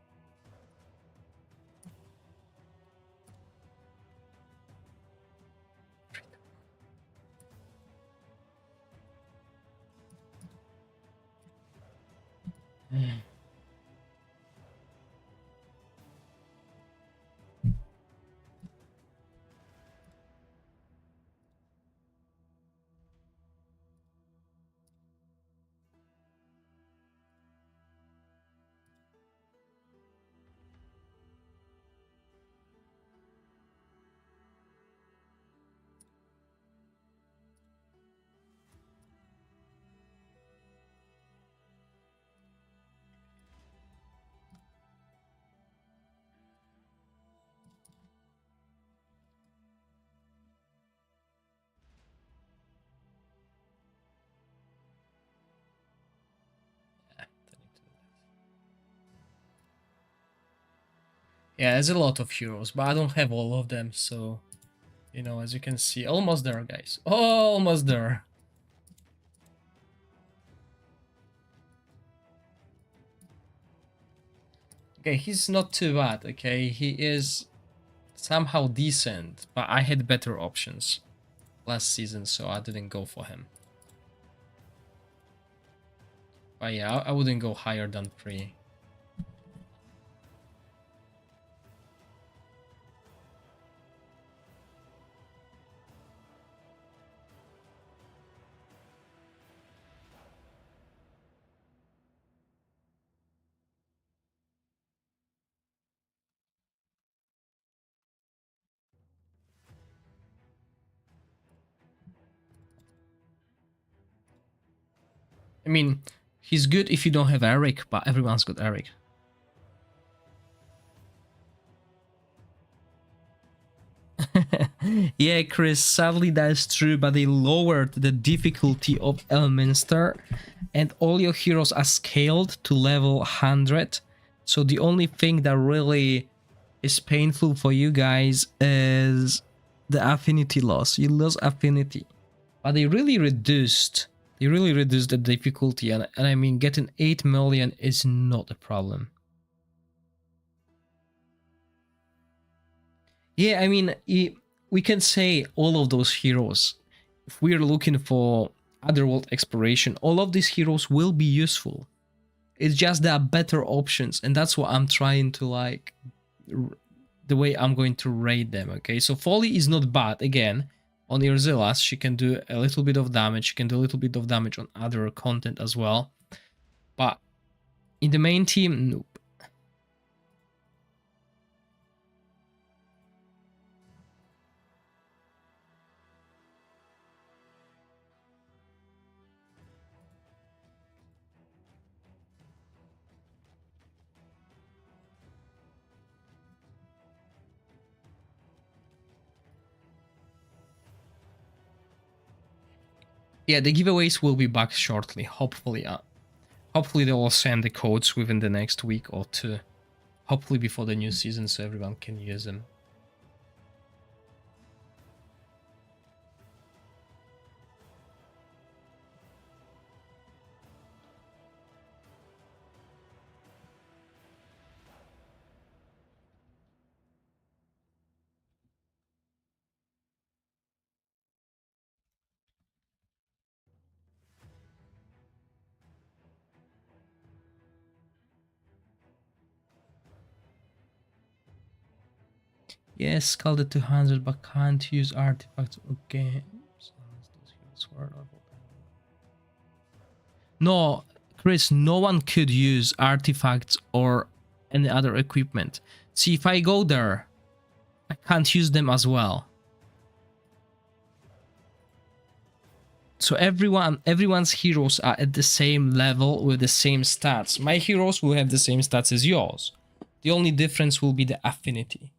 Yeah, there's a lot of heroes, but I don't have all of them, so... You know, as you can see, almost there, guys. Almost there. Okay, he's not too bad, okay? He is somehow decent, but I had better options last season, so I didn't go for him. But yeah, I wouldn't go higher than 3. I mean, he's good if you don't have Eric, but everyone's got Eric. Yeah, Chris, sadly that's true, but they lowered the difficulty of Elminster, and all your heroes are scaled to level 100. So the only thing that really is painful for you guys is the affinity loss. You lose affinity, but they really reduced the difficulty, and I mean, getting 8 million is not a problem. Yeah, I mean, we can say all of those heroes, if we're looking for otherworld exploration, all of these heroes will be useful. It's just there are better options, and that's what I'm trying to like, the way I'm going to rate them, okay? So Folly is not bad. Again, on Urzilas, she can do a little bit of damage. She can do a little bit of damage on other content as well. But in the main team, nope. Yeah, the giveaways will be back shortly, hopefully. Hopefully they will send the codes within the next week or 2. Hopefully before the new season, so everyone can use them. Yes, scalded 200, but can't use artifacts or games. No, Chris, no one could use artifacts or any other equipment. See, if I go there, I can't use them as well. So everyone's heroes are at the same level with the same stats. My heroes will have the same stats as yours. The only difference will be the affinity.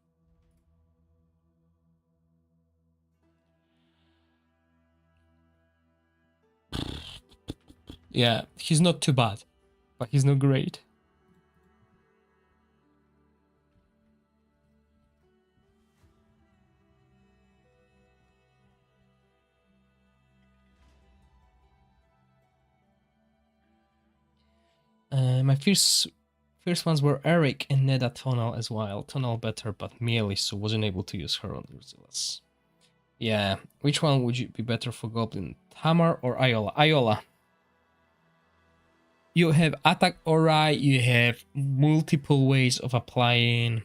Yeah, he's not too bad, but he's not great. My first ones were Eric and Neda Tonal as well. Tonal better, but melee, so wasn't able to use her on Urzilas. Yeah, which one would you be better for Goblin? Tamar or Iola? Iola. You have attack aura, you have multiple ways of applying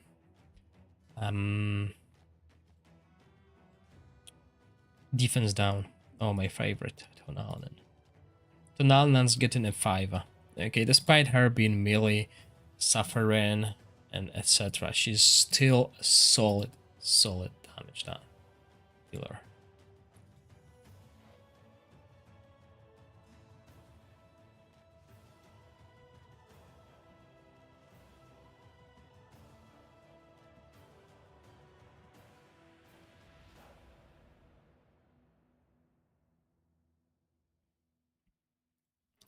defense down. Oh, my favorite, Tonalnan. Tonalnan's getting a 5. Okay, despite her being melee, suffering, and etc., she's still solid damage down dealer.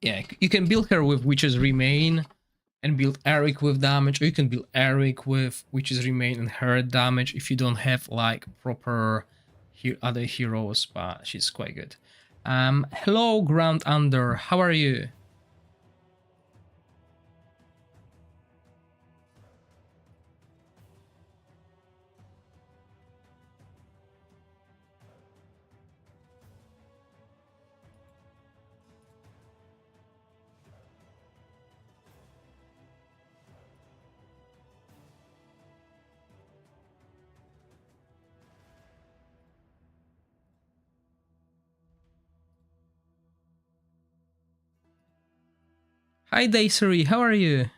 Yeah, you can build her with Witch's Remain, and build Eric with damage, or you can build Eric with which is remain and her damage if you don't have like proper other heroes, but she's quite good. Hello Ground Under, how are you? Hi Daisy, how are you?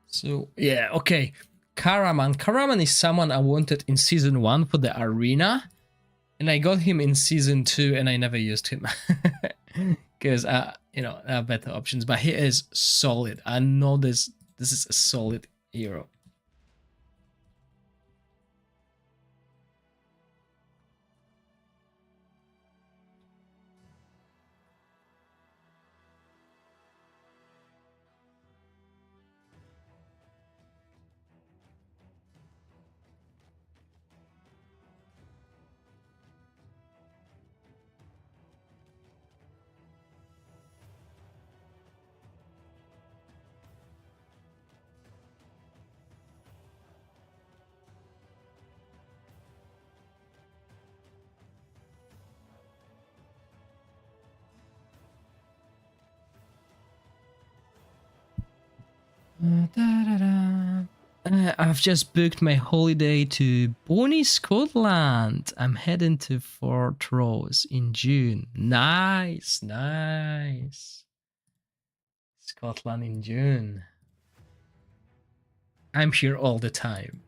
So yeah, okay. Karaman. Karaman is someone I wanted in season 1 for the arena. And I got him in season 2 and I never used him. Because you know, I have better options. But he is solid. I know this is a solid hero. I've just booked my holiday to Bonnie, Scotland. I'm heading to Fortrose in June. Nice, nice. Scotland in June. I'm here all the time.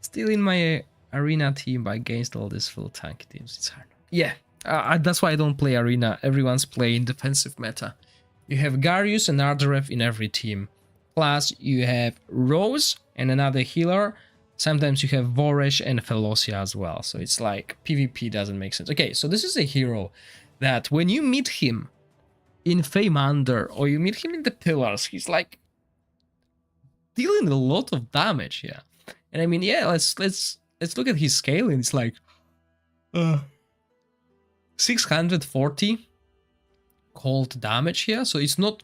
Still in my arena team, but against all these full tank teams, it's hard. Yeah, that's why I don't play arena. Everyone's playing defensive meta. You have Garius and Ardaref in every team. Plus, you have Rose and another healer. Sometimes you have Voresh and Felocia as well. So it's like PvP doesn't make sense. Okay, so this is a hero that when you meet him in Fame Under or you meet him in the Pillars, he's like dealing a lot of damage. Yeah, and I mean, yeah, let's look at his scaling. It's like 640 cold damage here, so it's not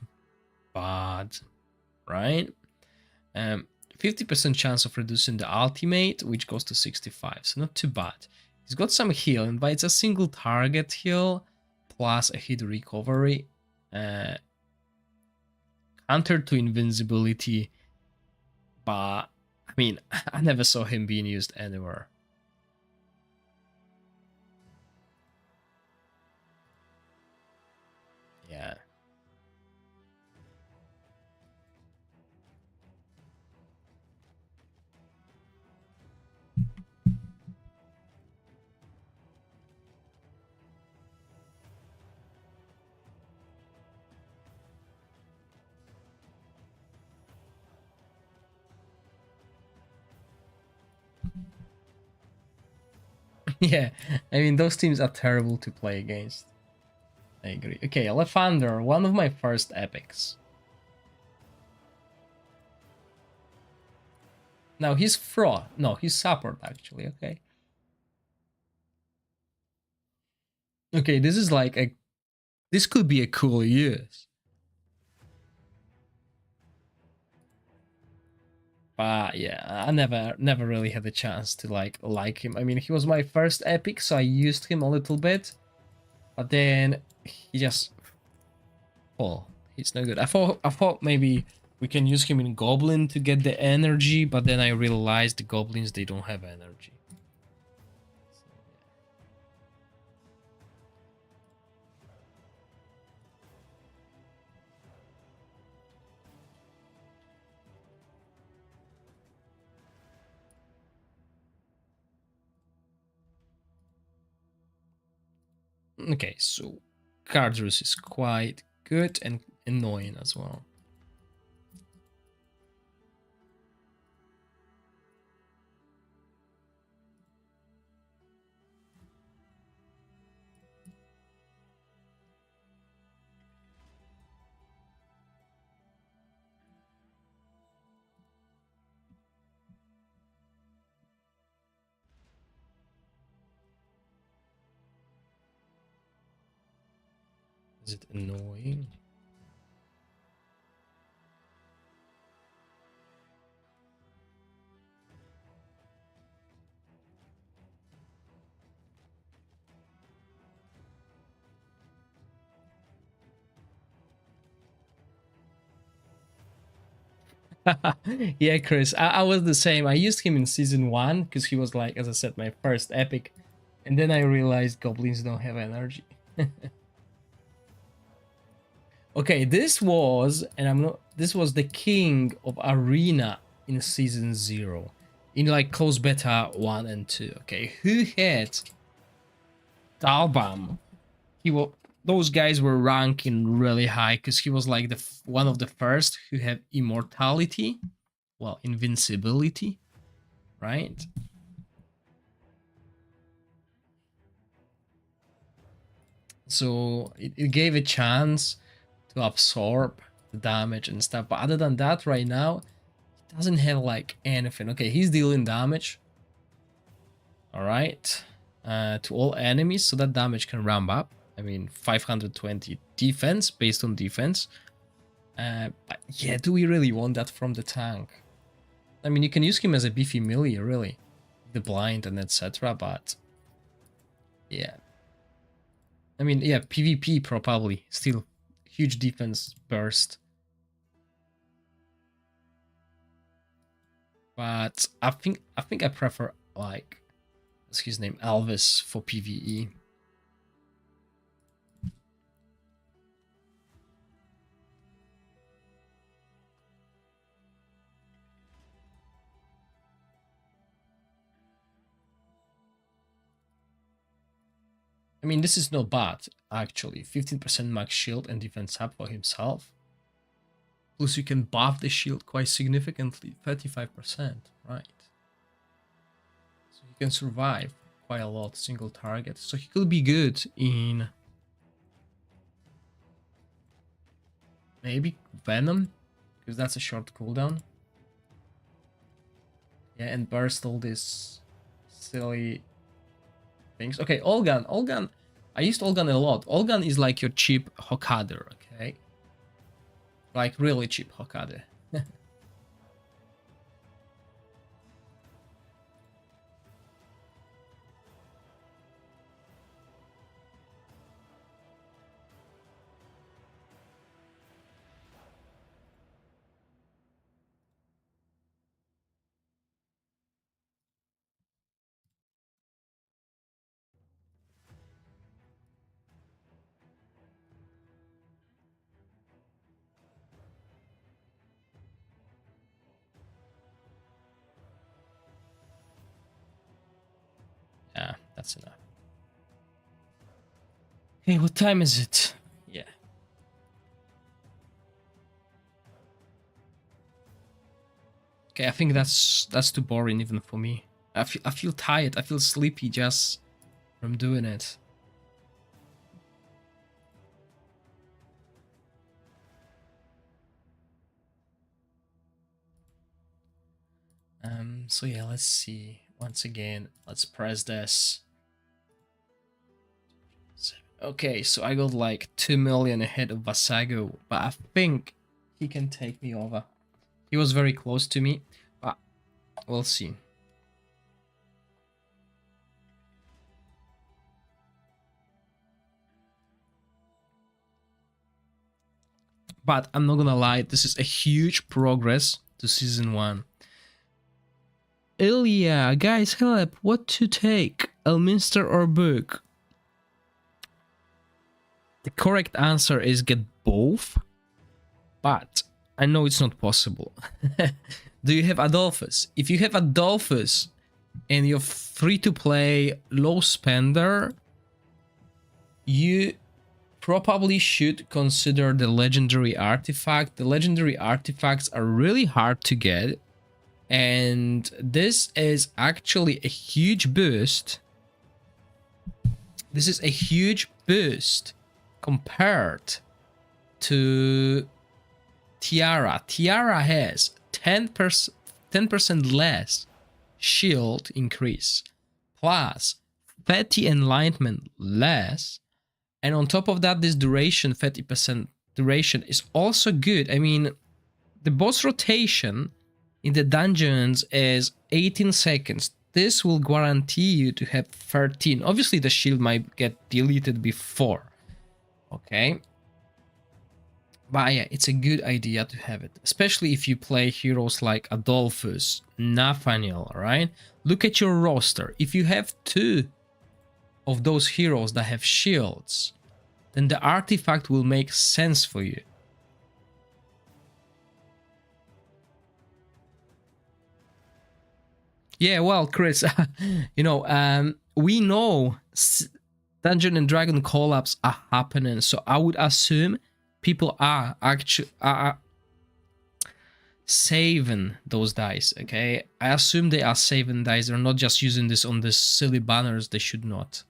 bad, right? 50% chance of reducing the ultimate, which goes to 65, so not too bad. He's got some healing, but it's a single target heal plus a hit recovery. Counter to invincibility, but I mean, I never saw him being used anywhere. Yeah. Yeah, I mean, those teams are terrible to play against. I agree. Okay, Alefander, one of my first epics. Now he's fraud. No, he's support actually. Okay. Okay, this is like a. This could be a cool use. But yeah, I never really had a chance to like him. I mean, he was my first epic, so I used him a little bit, but then he just. Well, he's no good. I thought maybe we can use him in Goblin to get the energy, but then I realized the Goblins, they don't have energy. Okay, so Cardrus is quite good and annoying as well. Is it annoying? Yeah, Chris, I was the same. I used him in season 1 because he was like, as I said, my first epic. And then I realized goblins don't have energy. Okay, this was, and I'm not, this was the king of arena in season 0. In like close beta 1 and 2. Okay, who had Dalbam? Those guys were ranking really high because he was like one of the first who had immortality. Well, invincibility, right? So it gave a chance to absorb the damage and stuff. But other than that, right now, he doesn't have like anything. Okay, he's dealing damage. All right. To all enemies, so that damage can ramp up. I mean, 520 defense based on defense. But yeah, do we really want that from the tank? I mean, you can use him as a beefy melee, really. The blind and etc. But yeah. I mean, yeah, PvP probably still huge defense burst. But I think I prefer like what's his name, Elvis for PvE. I mean, this is not bad, actually. 15% max shield and defense up for himself. Plus, you can buff the shield quite significantly, 35%, right? So he can survive quite a lot, single target. So he could be good in maybe Venom, because that's a short cooldown. Yeah, and burst all these silly things. Okay, Olgan. I used Olgan a lot. Olgan is like your cheap Hokkader, okay? Like really cheap Hokkader. Yeah, that's enough. Hey, what time is it? Yeah. Okay, I think that's too boring even for me. I feel tired. I feel sleepy just from doing it. So yeah, let's see. Once again, let's press this. Okay, so I got like 2 million ahead of Vasago, but I think he can take me over. He was very close to me, but we'll see. But I'm not gonna lie, this is a huge progress to season 1. Ilya, guys, help! What to take? Elminster or Book? The correct answer is get both, but I know it's not possible. Do you have Adolphus? If you have Adolphus and you're free to play low spender, you probably should consider the legendary artifact. The legendary artifacts are really hard to get, and this is actually a huge boost. This is a huge boost compared to Tiara. Tiara has 10% less shield increase, plus fatty enlightenment less, And on top of that, this duration, 30% duration, is also good. I mean, the boss rotation in the dungeons is 18 seconds. This will guarantee you to have 13. Obviously, the shield might get deleted before. Okay. But yeah, it's a good idea to have it, especially if you play heroes like Adolphus, Nathaniel, right? Look at your roster. If you have 2 of those heroes that have shields, then the artifact will make sense for you. Yeah, well, Chris, you know, we know Dungeon and Dragon collabs are happening, so I would assume people are actually saving those dice. Okay, I assume they are saving dice. They're not just using this on these silly banners. They should not.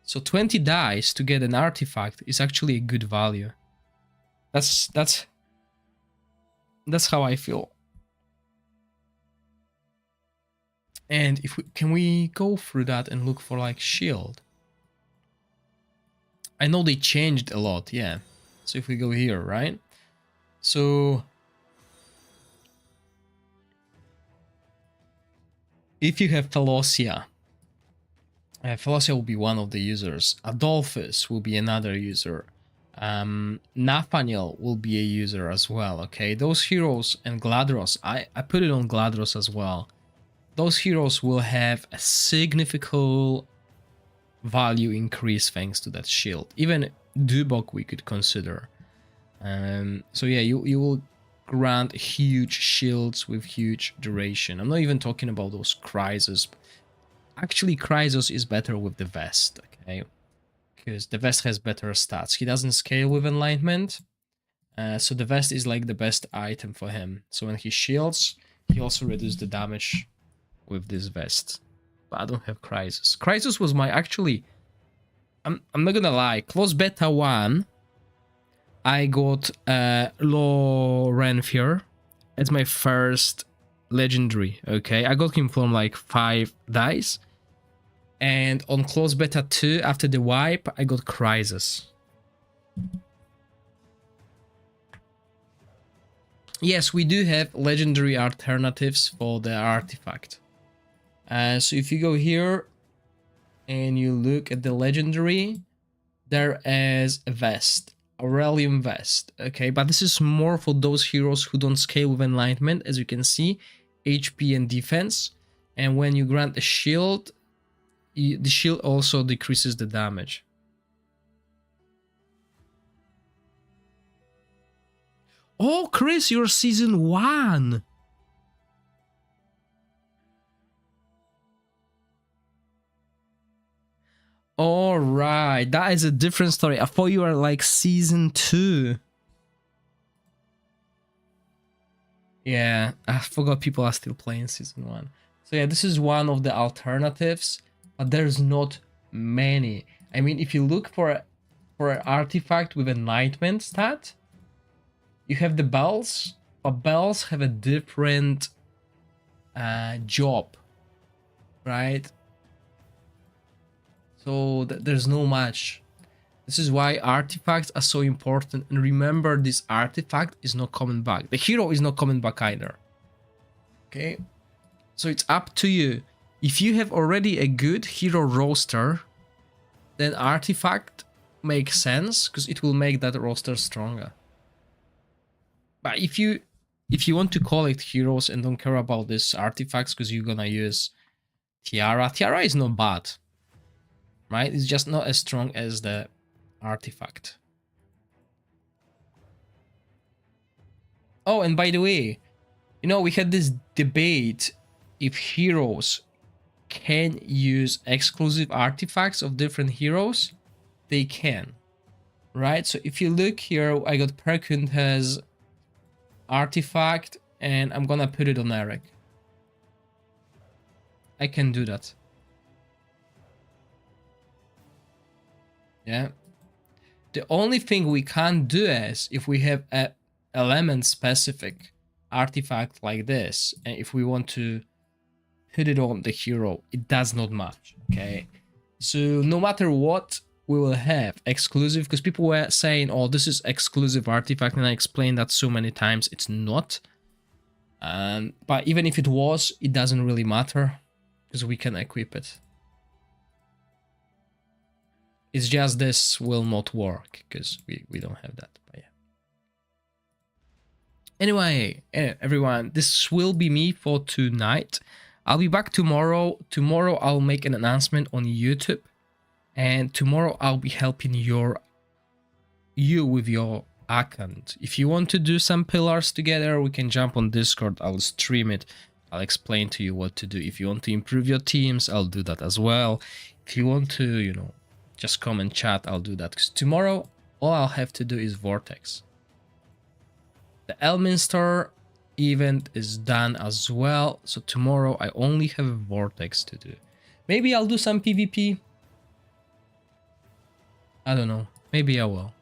So 20 dice to get an artifact is actually a good value. That's how I feel. And if can we go through that and look for like shield? I know they changed a lot, yeah. So if we go here, right? So if you have Felocia, Felocia will be one of the users. Adolphus will be another user. Nathaniel will be a user as well, okay? Those heroes, and Gladros, I put it on Gladros as well. Those heroes will have a significant value increase thanks to that shield. Even Dubok we could consider. So yeah, you will grant huge shields with huge duration. I'm not even talking about those Chrysos. Actually, Chrysos is better with the vest, okay? Because the vest has better stats. He doesn't scale with enlightenment, so the vest is like the best item for him. So when he shields, he also reduces the damage with this vest. But I don't have Chrysos. Chrysos was my actually... I'm not gonna lie. Close beta 1, I got Lorenfier as my first legendary, okay? I got him from like 5 dice. And on close beta 2, after the wipe, I got Chrysos. Yes, we do have legendary alternatives for the artifact. So if you go here and you look at the legendary, there is a vest, Aurelium vest, okay? But this is more for those heroes who don't scale with enlightenment, as you can see, HP and defense. And when you grant a shield, the shield also decreases the damage. Oh, Chris, you're season 1. All right, that is a different story. I thought you were like season 2. Yeah, I forgot people are still playing season 1. So yeah, this is one of the alternatives, but there's not many. I mean, if you look for an artifact with enlightenment stat, you have the bells, but bells have a different job, right? So there's no match. This is why artifacts are so important. And remember, this artifact is not coming back. The hero is not coming back either. Okay? So it's up to you. If you have already a good hero roster, then artifact makes sense because it will make that roster stronger. But if you want to collect heroes and don't care about these artifacts because you're gonna use Tiara, Tiara is not bad. Right? It's just not as strong as the artifact. Oh, and by the way, you know, we had this debate if heroes can use exclusive artifacts of different heroes. They can, right? So if you look here, I got Perkunta's artifact and I'm gonna put it on Eric. I can do that. Yeah. The only thing we can't do is if we have a element specific artifact like this, and if we want to put it on the hero, it does not match. Okay. So no matter what, we will have exclusive, because people were saying, oh, this is exclusive artifact, and I explained that so many times. It's not. But even if it was, it doesn't really matter, because we can equip it. It's just this will not work, because we don't have that. But yeah. Anyway, everyone, this will be me for tonight. I'll be back tomorrow. Tomorrow I'll make an announcement on YouTube. And tomorrow I'll be helping you with your account. If you want to do some pillars together, we can jump on Discord. I'll stream it. I'll explain to you what to do. If you want to improve your teams, I'll do that as well. If you want to, you know, just come and chat, I'll do that. Because tomorrow, all I'll have to do is Vortex. The Elminster event is done as well. So tomorrow I only have Vortex to do. Maybe I'll do some PvP. I don't know. Maybe I will.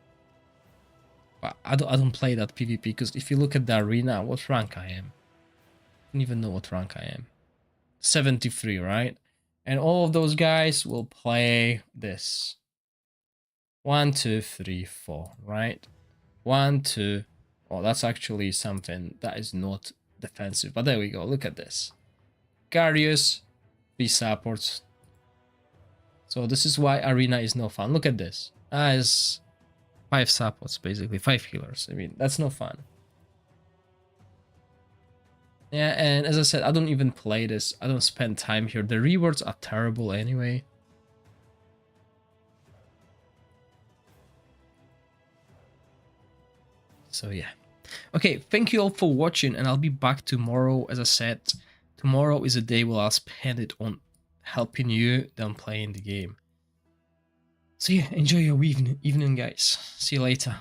But I don't play that PvP, because if you look at the arena, what rank I am? I don't even know what rank I am. 73, right? And all of those guys will play this. 1, 2, 3, 4, right? 1, 2. Oh, that's actually something that is not defensive. But there we go. Look at this. Garius, 3 supports. So this is why arena is no fun. Look at this. As 5 supports, basically 5 healers. I mean, that's no fun. Yeah, and as I said, I don't even play this. I don't spend time here. The rewards are terrible anyway. So yeah. Okay, thank you all for watching, and I'll be back tomorrow. As I said, tomorrow is a day where I'll spend it on helping you than playing the game. So yeah, enjoy your evening, guys. See you later.